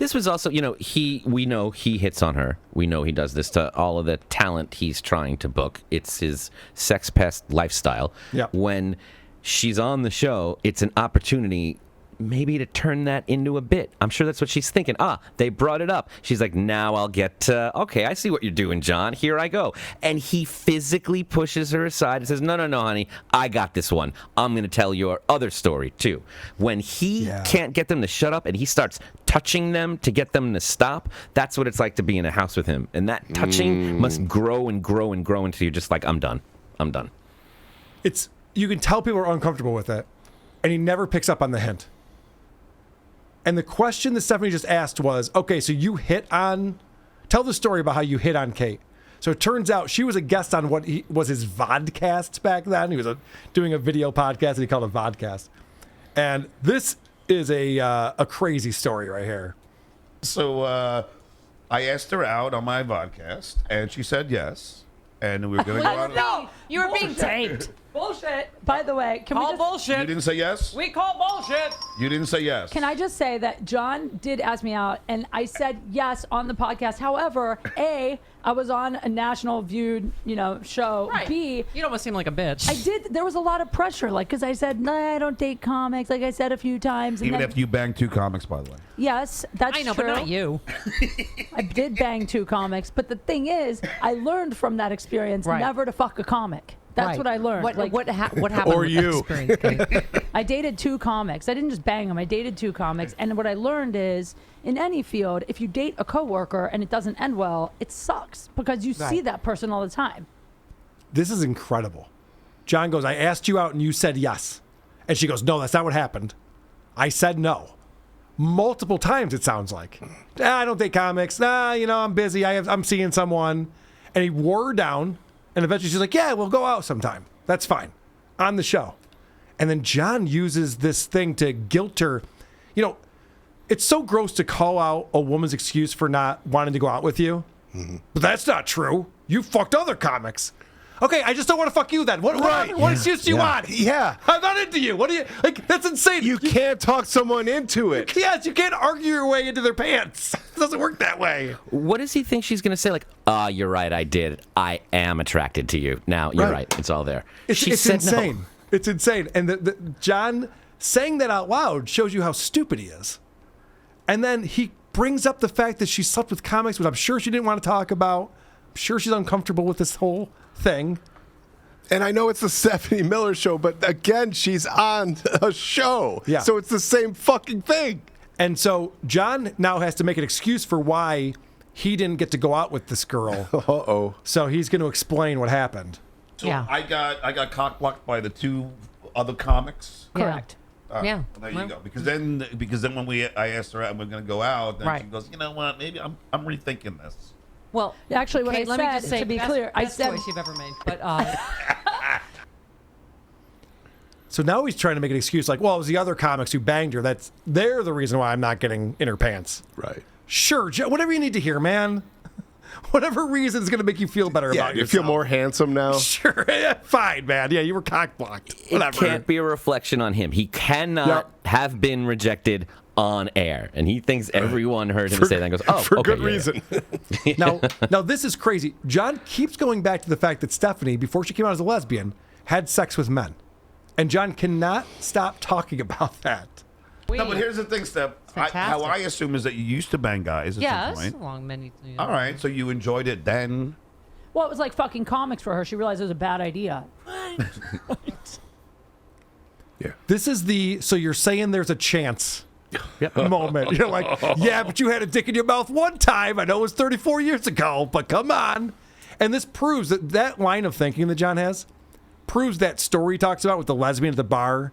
This was also, we know he hits on her. We know he does this to all of the talent he's trying to book. It's his sex pest lifestyle. Yep. When she's on the show, it's an opportunity maybe to turn that into a bit. I'm sure that's what she's thinking. They brought it up. She's like, now I'll get, okay, I see what you're doing, John. Here I go. And he physically pushes her aside and says, no, honey, I got this one. I'm going to tell your other story, too. When he can't get them to shut up and he starts touching them to get them to stop, that's what it's like to be in a house with him. And that touching must grow and grow and grow until you're just like, I'm done. You can tell people are uncomfortable with it, and he never picks up on the hint. And the question that Stephanie just asked was, okay, so you tell the story about how you hit on Kate. So it turns out she was a guest on what was his vodcast back then. He was doing a video podcast, and he called it vodcast. And this is a crazy story right here. So I asked her out on my vodcast, and she said yes. And we were going to go out. No, you were being taped. Bullshit. By the way, can we Call just... bullshit. You didn't say yes? We call bullshit. You didn't say yes. Can I just say that John did ask me out, and I said yes on the podcast. However, A, I was on a national viewed, show. Right. B, You almost seem like a bitch. I did. There was a lot of pressure, because I said, no, I don't date comics, like I said a few times. And Even then, if you banged 2 comics, by the way. yes, that's I know, true. but not you. I did bang 2 comics, but the thing is, I learned from that experience never to fuck a comic. That's Right. what I learned. What happened Or with you. that experience, Kate? I dated 2 comics. I didn't just bang them. I dated 2 comics. And what I learned is, in any field, if you date a coworker and it doesn't end well, it sucks because you see that person all the time. This is incredible. John goes, I asked you out and you said yes. And she goes, no, that's not what happened. I said no. Multiple times, it sounds like. I don't date comics. I'm busy. I'm seeing someone. And he wore her down. And eventually she's like, yeah, we'll go out sometime. That's fine. On the show. And then John uses this thing to guilt her. It's so gross to call out a woman's excuse for not wanting to go out with you. Mm-hmm. But that's not true. You fucked other comics. Okay, I just don't want to fuck you then. What excuse do you want? Yeah. I'm not into you. What do you, that's insane. You can't talk someone into it. Yes, you can't argue your way into their pants. It doesn't work that way. What does he think she's going to say? Like, you're right, I did. I am attracted to you. Now, you're right. It's all there. It's said insane. No. It's insane. And the John saying that out loud shows you how stupid he is. And then he brings up the fact that she slept with comics, which I'm sure she didn't want to talk about. I'm sure she's uncomfortable with this whole thing. And I know it's the Stephanie Miller show, but again, she's on a show. Yeah. So it's the same fucking thing. And so John now has to make an excuse for why he didn't get to go out with this girl. Uh-oh. So he's going to explain what happened. So Yeah. I got cock blocked by the 2 other comics. Correct. Yeah. Well, there you go. Because then when I asked her out and we're going to go out, then Right. she goes, you know what? Maybe I'm rethinking this. Well, Actually, what Kate, I let me said, just say, to be best, clear, I best said... choice you've ever made. But So now he's trying to make an excuse like, well, it was the other comics who banged her. They're the reason why I'm not getting in her pants. Right. Sure, whatever you need to hear, man. Whatever reason is going to make you feel better Yeah, about you yourself. feel more handsome now? Sure, yeah, fine, man. Yeah, you were cock-blocked. Whatever. It can't be a reflection on him. He cannot have been rejected on air. And he thinks everyone heard him say that and goes, oh, for okay, good yeah, reason. Now, this is crazy. John keeps going back to the fact that Stephanie, before she came out as a lesbian, had sex with men. And John cannot stop talking about that. No, but here's the thing, Steph. How fantastic. I assume is that you used to bang guys at some yes, point. along many. All right, so you enjoyed it then. Well, it was like fucking comics for her. She realized it was a bad idea. Yeah. This is so you're saying there's a chance moment. You're like, yeah, but you had a dick in your mouth one time. I know it was 34 years ago, but come on. And this proves that line of thinking that John has proves that story he talks about with the lesbian at the bar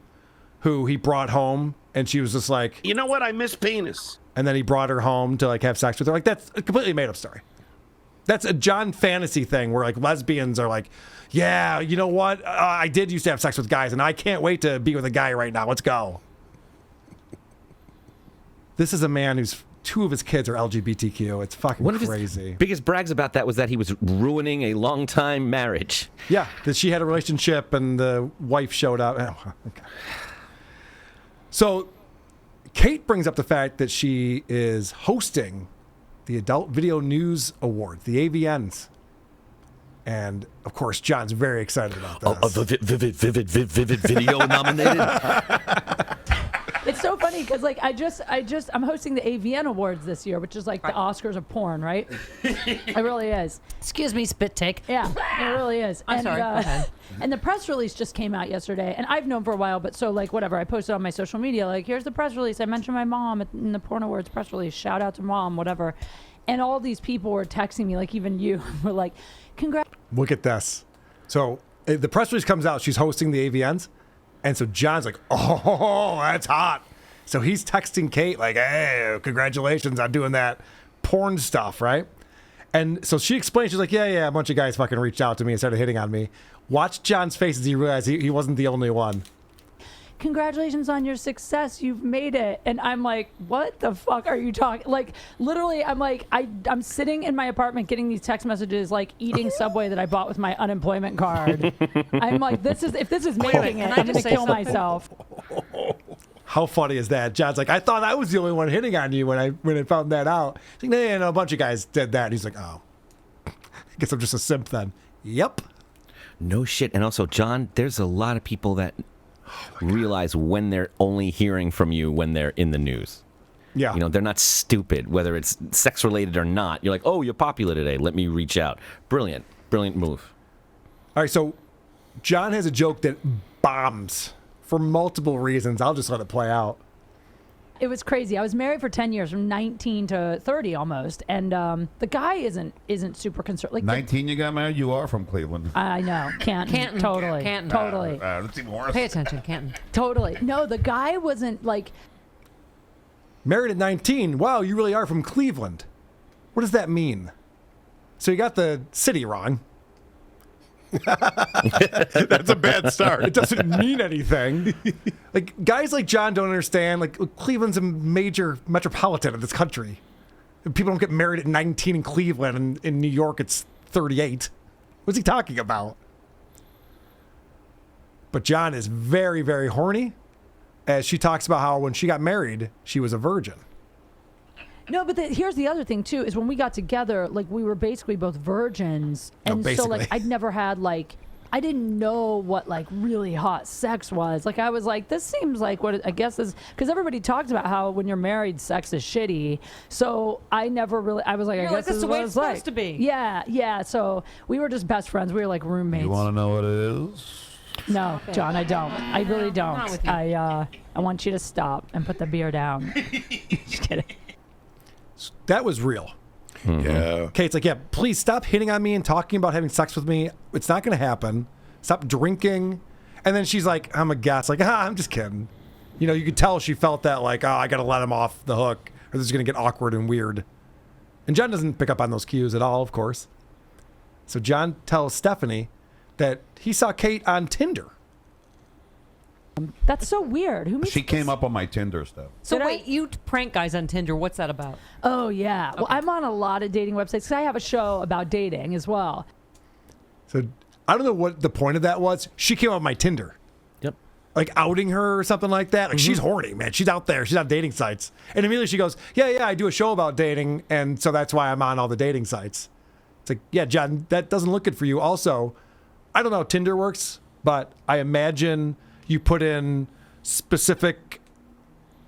who he brought home, and she was just like, You know what? I miss penis. and then he brought her home to like have sex with her. Like, that's a completely made up story. That's a John fantasy thing where like lesbians are like, yeah, you know what? I did used to have sex with guys, and I can't wait to be with a guy right now. Let's go. This is a man who's 2 of his kids are LGBTQ. It's fucking One of crazy. his biggest brags about that was that he was ruining a long-time marriage. Yeah, that she had a relationship and the wife showed up. Oh, okay. So Kate brings up the fact that she is hosting the Adult Video News Awards, the AVNs. And, of course, John's very excited about this. Vivid video nominated. It's so funny because like I'm hosting the AVN Awards this year, which is like the Oscars of porn, right? It really is. Excuse me, spit take. Yeah, it really is. I'm sorry. Go ahead. And the press release just came out yesterday, and I've known for a while, but so like whatever, I posted on my social media like, here's the press release. I mentioned my mom in the Porn Awards press release. Shout out to mom, whatever. And all these people were texting me, like even you, were like, congrats. Look at this. So the press release comes out. She's hosting the AVNs. And so John's like, oh, that's hot. So he's texting Kate like, hey, congratulations on doing that porn stuff, right? And so she explains, she's like, yeah, a bunch of guys fucking reached out to me and started hitting on me. Watch John's face as he realized he wasn't the only one. Congratulations on your success. You've made it. And I'm like, what the fuck are you talking? Like, literally, I'm like, I'm sitting in my apartment getting these text messages, like eating Subway that I bought with my unemployment card. I'm like, if this is making it, I'm going to kill myself. How funny is that? John's like, I thought I was the only one hitting on you when I found that out. He's like, no, a bunch of guys did that. And he's like, oh, I guess I'm just a simp then. Yep. No shit. And also, John, there's a lot of people that realize when they're only hearing from you when they're in the news. Yeah. You know, they're not stupid, whether it's sex related or not. You're like, oh, you're popular today. Let me reach out. Brilliant move. All right, so John has a joke that bombs for multiple reasons. I'll just let it play out. It was crazy. I was married for 10 years, from 19 to 30 almost, and the guy isn't super concerned. Like 19 you got married? You are from Cleveland. I know, Canton, totally, Canton. totally, That's even worse. Pay attention, Canton. totally. No, the guy wasn't like. Married at 19. Wow, you really are from Cleveland. What does that mean? So you got the city wrong. That's a bad start. It doesn't mean anything. Like, guys like John don't understand. Like, Cleveland's a major metropolitan of this country. People don't get married at 19 in Cleveland, and in New York it's 38. What's he talking about? But John is very, very horny, as she talks about how when she got married, she was a virgin. No, but here's the other thing too: is when we got together, like we were basically both virgins, and so like I'd never had like. I didn't know what like really hot sex was. Like I was like, this seems like what I guess is, because everybody talks about how when you're married, sex is shitty. So I never really. I was like, I guess this is the way it's supposed like. to be. Yeah. So we were just best friends. We were like roommates. You want to know what it is? No, John, I don't. I really don't. What's wrong with you? I want you to stop and put the beer down. Just kidding. That was real. Yeah. Kate's like, yeah, please stop hitting on me and talking about having sex with me. It's not going to happen. Stop drinking. And then she's like, I'm a guest. Like, I'm just kidding. You know, you could tell she felt that like, oh, I got to let him off the hook or this is going to get awkward and weird. And John doesn't pick up on those cues at all, of course. So John tells Stephanie that he saw Kate on Tinder. That's so weird. Who meets She came up on my Tinder stuff. So Did I? wait, you prank guys on Tinder. What's that about? Oh, yeah. Well, I'm on a lot of dating websites because I have a show about dating as well. So I don't know what the point of that was. She came on my Tinder. Yep. Like outing her or something like that. Like she's horny, man. She's out there. She's on dating sites. And immediately she goes, yeah, I do a show about dating. And so that's why I'm on all the dating sites. It's like, yeah, John, that doesn't look good for you. Also, I don't know how Tinder works, but I imagine you put in specific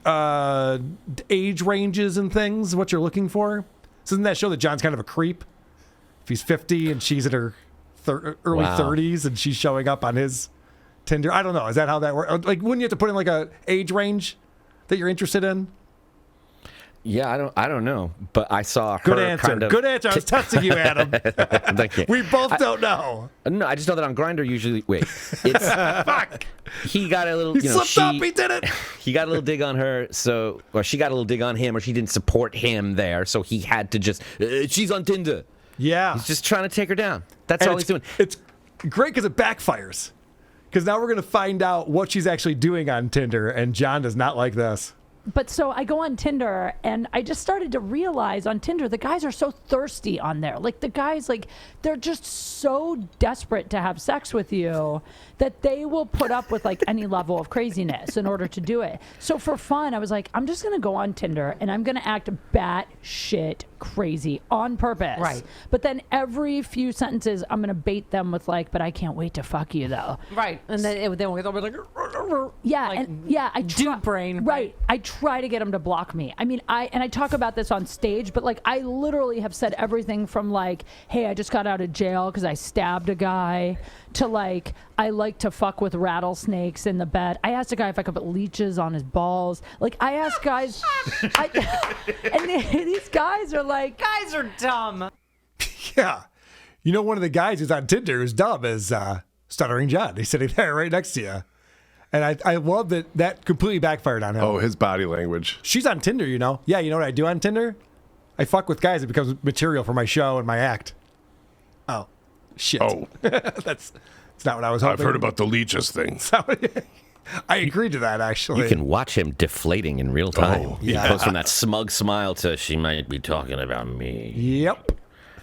age ranges and things, what you're looking for. So isn't that show that John's kind of a creep? If he's 50 and she's at her early 30s and she's showing up on his Tinder. I don't know. Is that how that works? Like, wouldn't you have to put in like a age range that you're interested in? Yeah, I don't know, but I saw her Good answer. kind of. Good answer. I was testing you, Adam. Thank you. We both don't know. No, I just know that on Grindr usually. Wait, it's Fuck. he got a little. He You know, slipped up. He did it. He got a little dig on her, or she got a little dig on him, or she didn't support him there, so he had to just. She's on Tinder. Yeah. He's just trying to take her down. That's all he's doing. It's great because it backfires. Because now we're going to find out what she's actually doing on Tinder, and John does not like this. But so I go on Tinder, and I just started to realize on Tinder, the guys are so thirsty on there. Like, the guys, like, they're just so desperate to have sex with you that they will put up with, like, any level of craziness in order to do it. So for fun, I was like, I'm just going to go on Tinder, and I'm going to act batshit crazy on purpose. Right. But then every few sentences, I'm going to bait them with, like, but I can't wait to fuck you, though. Right. And then they'll be like, Yeah, like, and yeah, I try, dude brain. Right. I try to get them to block me. I mean, I talk about this on stage, but like I literally have said everything from like, hey, I just got out of jail because I stabbed a guy, to like, I like to fuck with rattlesnakes in the bed. I asked a guy if I could put leeches on his balls. Like, I asked guys, and these guys are like, guys are dumb. Yeah. You know, one of the guys who's on Tinder who's dumb is Stuttering John. He's sitting there right next to you. And I love that completely backfired on him. Oh, his body language. She's on Tinder, you know. Yeah, you know what I do on Tinder? I fuck with guys. It becomes material for my show and my act. Oh, shit. Oh. That's not what I was hoping. I've heard about the leeches thing. I agreed to that, actually. You can watch him deflating in real time. Oh, He goes from that smug smile to, she might be talking about me. Yep.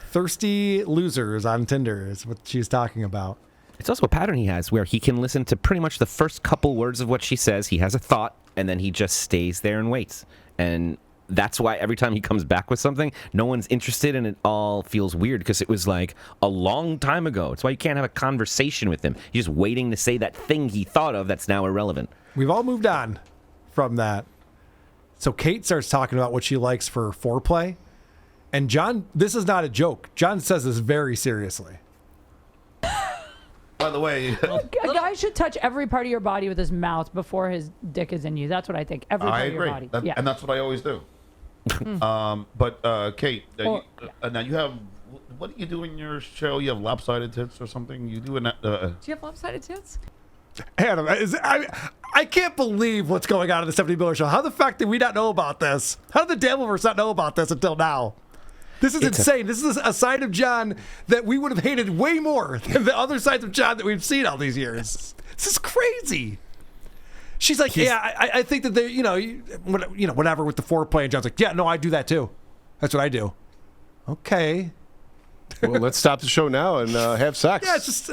Thirsty losers on Tinder is what she's talking about. It's also a pattern he has where he can listen to pretty much the first couple words of what she says. He has a thought, and then he just stays there and waits. And that's why every time he comes back with something, no one's interested, and it all feels weird because it was like a long time ago. It's why you can't have a conversation with him. You're just waiting to say that thing he thought of that's now irrelevant. We've all moved on from that. So Kate starts talking about what she likes for foreplay. And John, this is not a joke. John says this very seriously. By the way, a guy should touch every part of your body with his mouth before his dick is in you. That's what I think. Every part I of your agree. body. And that's what I always do. But Kate, now you have, what do you do in your show? You have lopsided tits or something? You do Do you have lopsided tits? Adam, I can't believe what's going on in the Stephanie Miller Show. How the fuck did we not know about this? How did the Dabbleverse not know about this until now? This is insane. This is a side of John that we would have hated way more than the other sides of John that we've seen all these years. This is crazy. She's like, I think that they, whatever with the foreplay. And John's like, yeah, no, I do that too. That's what I do. Okay. Well, let's stop the show now and have sex. Yeah, it's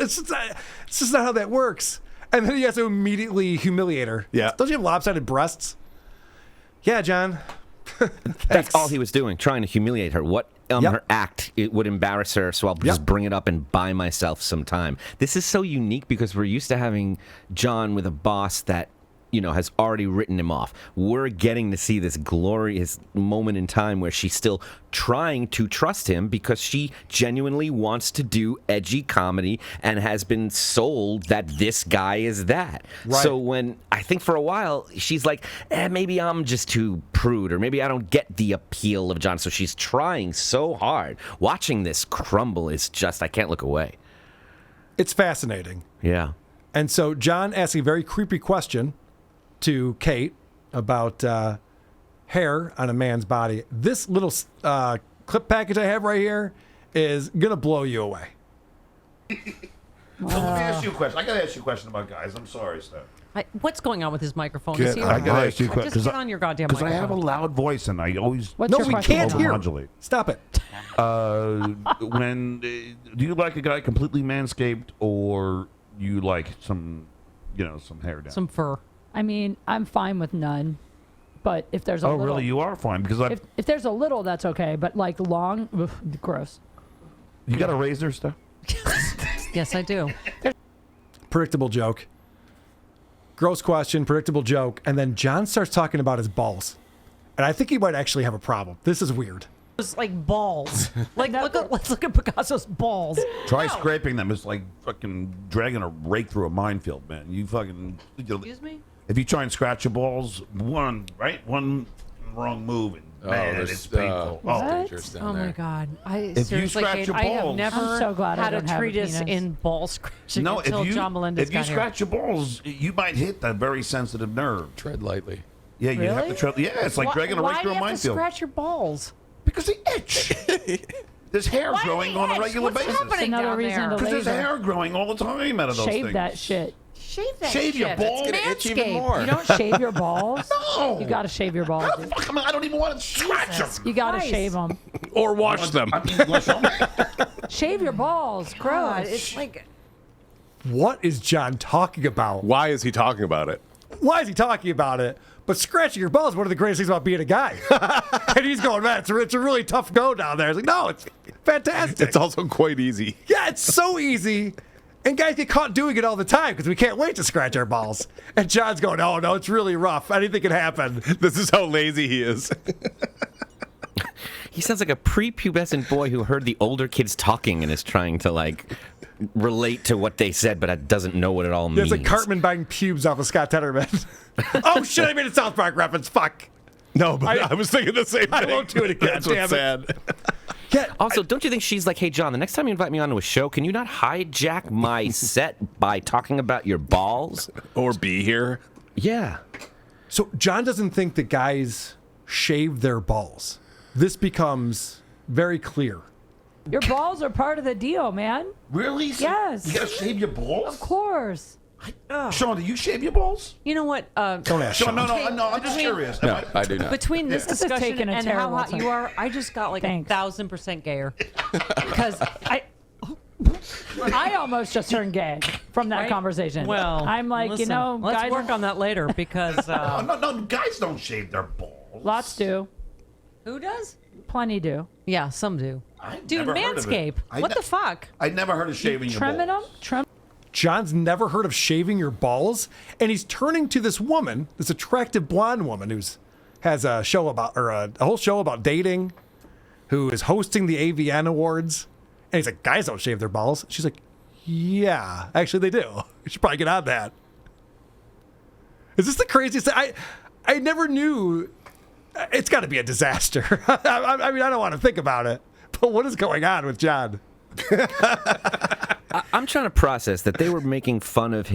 just not how that works. And then he has to immediately humiliate her. Yeah. Don't you have lopsided breasts? Yeah, John. That's all he was doing, trying to humiliate her. What her act, it would embarrass her, so I'll just bring it up and buy myself some time. This is so unique because we're used to having John with a boss that, has already written him off. We're getting to see this glorious moment in time where she's still trying to trust him because she genuinely wants to do edgy comedy and has been sold that this guy is that. Right. So when, I think for a while, she's like, maybe I'm just too prude, or maybe I don't get the appeal of John. So she's trying so hard. Watching this crumble is just, I can't look away. It's fascinating. Yeah. And so John asks a very creepy question to Kate about hair on a man's body. This little clip package I have right here is going to blow you away. So let me ask you a question. I got to ask you a question about guys. I'm sorry, Steph. What's going on with his microphone? I got to ask you a question. Just get on your goddamn Because microphone. I have a loud voice and I always... What's your we question? can't hear. Modulate. Stop it. Do you like a guy completely manscaped, or you like some hair down? Some fur. I mean, I'm fine with none. But if there's a little... really? You are fine? Because if there's a little, that's okay. But like long, gross. you got a razor, Steph? Yes, I do. Predictable joke. Gross question, predictable joke. And then John starts talking about his balls. And I think he might actually have a problem. This is weird. It's like balls. Like, let's look at Picasso's balls. Try scraping them. It's like fucking dragging a rake through a minefield, man. You fucking... Excuse me? If you try and scratch your balls, one wrong move, and man, it's painful. Dangerous down Oh there. my God! If you scratch Kate, your I have balls- never I'm so glad I had don't a have a treatise penis. in ball scratching No, until John Melendez if you got here. scratch your balls, you might hit that very sensitive nerve. Tread lightly. Yeah, you have to tread. Yeah, it's like dragging a rake through a Why do you have to minefield. scratch your balls? Because they itch. There's hair growing on a regular What's basis. happening Another down reason there? to Because there's laser. hair growing all the time out of those Shave things. that shit. Shave that Shave your shit. balls? It's Itch even Manscaped. more. You don't shave your balls? No. You got to shave your balls. How the fuck am I don't even want to scratch them. You got to Christ. shave them. Or wash them. I mean, you want to show me? Shave your balls. God, Gross. it's like What is John talking about? Why is he talking about it? Why is he talking about it? But scratching your balls is one of the greatest things about being a guy. And he's going, man, it's a really tough go down there. It's like, no, it's fantastic. It's also quite easy. Yeah, it's so easy. And guys get caught doing it all the time because we can't wait to scratch our balls. And John's going, oh, no, it's really rough. Anything can happen. This is how lazy he is. He sounds like a prepubescent boy who heard the older kids talking and is trying to like relate to what they said, but doesn't know what it all means. There's like Cartman buying pubes off of Scott Tenorman. Oh, shit, I made a South Park reference. Fuck. No, but I was thinking the same thing. I won't do it again. That's what's Damn it. sad. Yeah, Also, don't you think she's like, hey, John, the next time you invite me onto a show, can you not hijack my set by talking about your balls? Or be here. Yeah. So John doesn't think that guys shave their balls. This becomes very clear. Your balls are part of the deal, man. Really? So Yes. You got to shave your balls? Of course. Sean, do you shave your balls? you know what? Don't ask Sean, Sean. no, I'm just curious. No, I do not. Between this This is discussion taking a and how terrible hot turn. you are, I just got like Thanks. 1,000% gayer. Because I almost just turned gay from that Right? conversation. well, I'm like, listen, you know, let's guys, work on that later because No, guys don't shave their balls. lots do. who does? Plenty do. Yeah, some do. I've Dude, never heard of it. Manscaped. What the fuck? I never heard of shaving your Trimming them? balls. John's never heard of shaving your balls, and he's turning to this woman, this attractive blonde woman who's has a show about, or a whole show about dating, who is hosting the AVN Awards. And he's like, guys don't shave their balls. She's like, yeah, actually they do. You should probably get on that. Is this the craziest thing? I never knew. It's got to be a disaster. I mean, I don't want to think about it, but what is going on with John? I'm trying to process that they were making fun of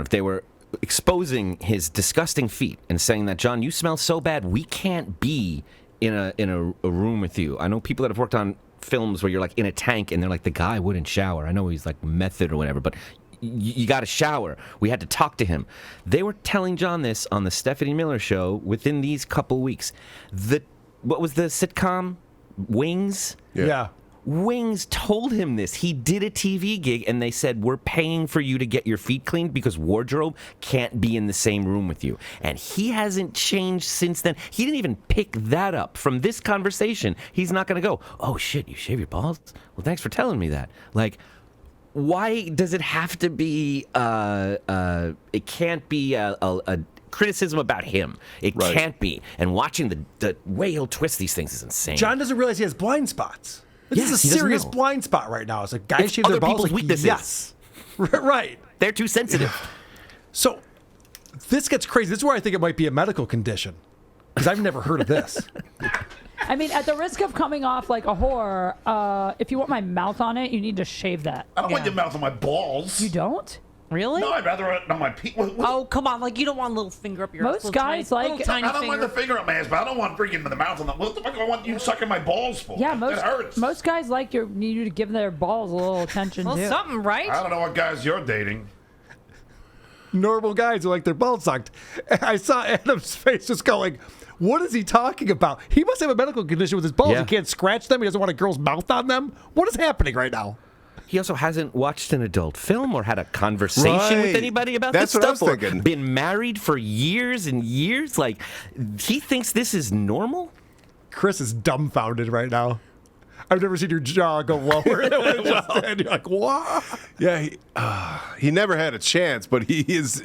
they were exposing his disgusting feet and saying that, John, you smell so bad, we can't be in a room with you. I know people that have worked on films where you're like in a tank and they're like, the guy wouldn't shower. I know he's like method or whatever, but you got to shower. We had to talk to him. They were telling John this on the Stephanie Miller show within these couple weeks. What was the sitcom? Wings? Yeah. Wings told him this. He did a TV gig, and they said, we're paying for you to get your feet cleaned because wardrobe can't be in the same room with you. And he hasn't changed since then. He didn't even pick that up from this conversation. He's not going to go, oh, shit, you shave your balls? Well, thanks for telling me that. Like, why does it have to be, it can't be a criticism about him. It Right. can't be. And watching the way he'll twist these things is insane. John doesn't realize he has blind spots. This Yes, is he a doesn't serious know. blind spot right now. It's like guys It's shave their other balls. people's Like, weaknesses. yes. Right. They're too sensitive. So this gets crazy. This is where I think it might be a medical condition because I've never heard of this. I mean, at the risk of coming off like a whore, if you want my mouth on it, you need to shave that. I don't want your mouth on my balls. You don't? Really? No, I'd rather it on my penis. Oh, come on. Like, you don't want a little finger up your Most little guys tiny, like- little tiny I don't finger. want the finger up my ass, but I don't want freaking the mouth on the. What the fuck do I want you sucking my balls for? Yeah, It hurts. most guys like you to give their balls a little attention Well, too. something, right? I don't know what guys you're dating. Normal guys who like their balls sucked. And I saw Adam's face just going, what is he talking about? He must have a medical condition with his balls. Yeah. He can't scratch them. He doesn't want a girl's mouth on them. What is happening right now? He also hasn't watched an adult film or had a conversation Right. with anybody about That's this what I stuff, was or thinking. been married for years and years. Like, he thinks this is normal. Chris is dumbfounded right now. I've never seen your jaw go lower than what it just did. You're like, what? Yeah, he never had a chance, but he's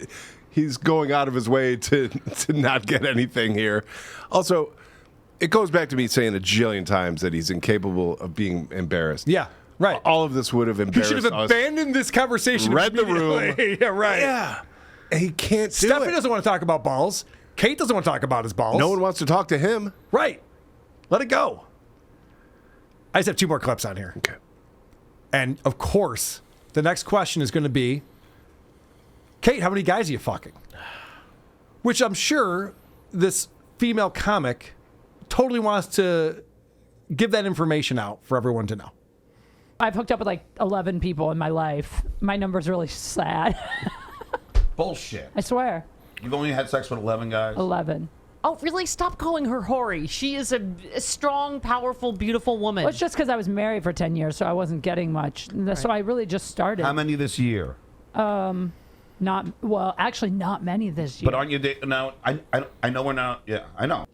going out of his way to not get anything here. Also, it goes back to me saying a jillion times that he's incapable of being embarrassed. Yeah, right. All of this would have You embarrassed should have us. abandoned this conversation. Read the room. immediately. Yeah, right. Yeah, and he can't do Stephanie it. doesn't want to talk about balls. Kate doesn't want to talk about his balls. No one wants to talk to him. Right. Let it go. I just have 2 more clips on here. Okay. And of course, the next question is going to be, Kate, how many guys are you fucking? Which I'm sure this female comic totally wants to give that information out for everyone to know. I've hooked up with like 11 people in my life. My number's really sad. Bullshit. I swear. You've only had sex with 11 guys? 11. Oh, really? Stop calling her hoary. She is a strong, powerful, beautiful woman. Well, it's just because I was married for 10 years, so I wasn't getting much. So I really just started. How many this year? Actually, not many this year. But aren't you dating now? I know we're not. Yeah, I know.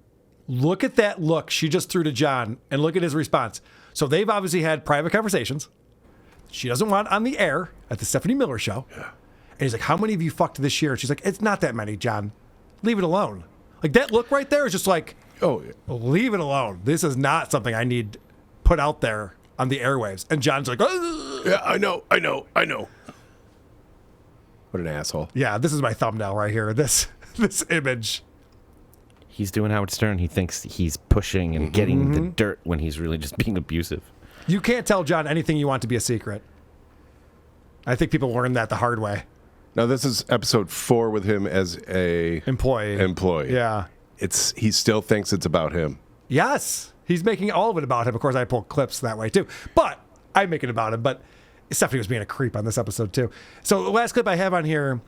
Look at that look she just threw to John, and look at his response. So they've obviously had private conversations. She doesn't want it on the air at the Stephanie Miller show. Yeah. And he's like, how many of you fucked this year? And she's like, it's not that many, John. Leave it alone. Like, that look right there is just like, oh, leave it alone. This is not something I need put out there on the airwaves. And John's like, ugh. Yeah, I know. What an asshole. Yeah, this is my thumbnail right here. This image. He's doing Howard Stern. He thinks he's pushing and getting the dirt when he's really just being abusive. You can't tell John anything you want to be a secret. I think people learned that the hard way. Now, this is episode 4 with him as a employee. Yeah. He still thinks it's about him. Yes. He's making all of it about him. Of course, I pull clips that way, too. But I make it about him. But Stephanie was being a creep on this episode, too. So the last clip I have on here,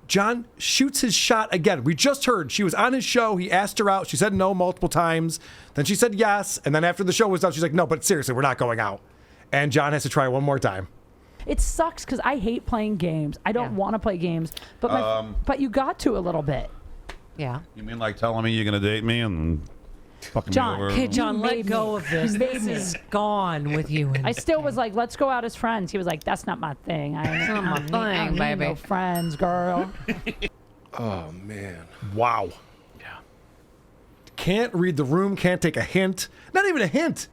John shoots his shot again. We just heard she was on his show. He asked her out. She said no multiple times. Then she said yes. And then after the show was done, she's like, no, but seriously, we're not going out. And John has to try one more time. It sucks because I hate playing games. I don't want to play games, but you got to a little bit. Yeah. You mean like telling me you're going to date me and fucking John, me over? Okay, John, You let made go me. of this. You made This me. is gone with you. I still was like, let's go out as friends. He was like, that's not my thing. That's not my thing, baby. No friends, girl. Oh, man. Wow. Yeah. Can't read the room, can't take a hint. Not even a hint.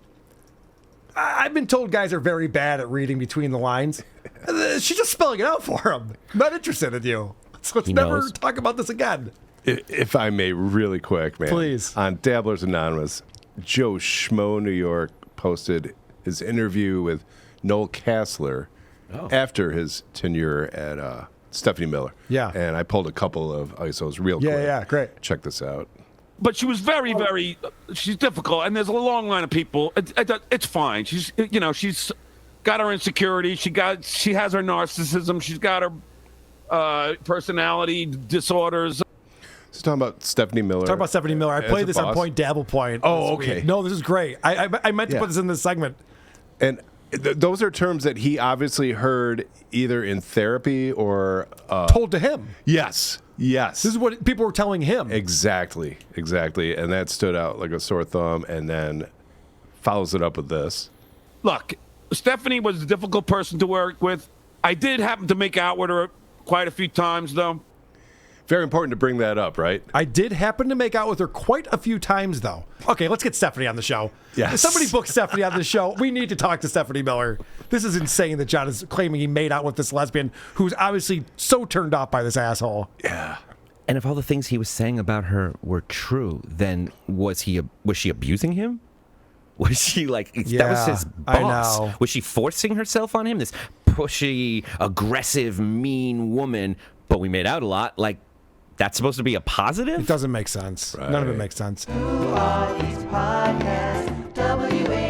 I've been told guys are very bad at reading between the lines. She's just spelling it out for him. Not interested in you. So let's never talk about this again. If I may, really quick, man. Please. On Dabblers Anonymous, Joe Schmo New York posted his interview with Noel Kassler after his tenure at Stephanie Miller. Yeah. And I pulled a couple of ISOs real quick. Yeah, great. Check this out. But she was very, she's difficult, and there's a long line of people. It's fine. She's got her insecurity. She has her narcissism. She's got her personality disorders. He's talking about Stephanie Miller. Talk about Stephanie Miller. I played this on Point Dabble Point. Oh, this okay. week. No, this is great. I meant to put this in this segment. And those are terms that he obviously heard either in therapy or Told to him. Yes. This is what people were telling him. Exactly. And that stood out like a sore thumb, and then follows it up with this. Look, Stephanie was a difficult person to work with. I did happen to make out with her quite a few times, though. Very important to bring that up, right? I did happen to make out with her quite a few times, though. Okay, let's get Stephanie on the show. Yes. If somebody book Stephanie on the show. We need to talk to Stephanie Miller. This is insane that John is claiming he made out with this lesbian who's obviously so turned off by this asshole. Yeah. And if all the things he was saying about her were true, then was she abusing him? Was she like, that was his boss? I know. Was she forcing herself on him? This pushy, aggressive, mean woman, but we made out a lot. Like, that's supposed to be a positive? It doesn't make sense. Right. None of it makes sense. Who are these podcasts? WA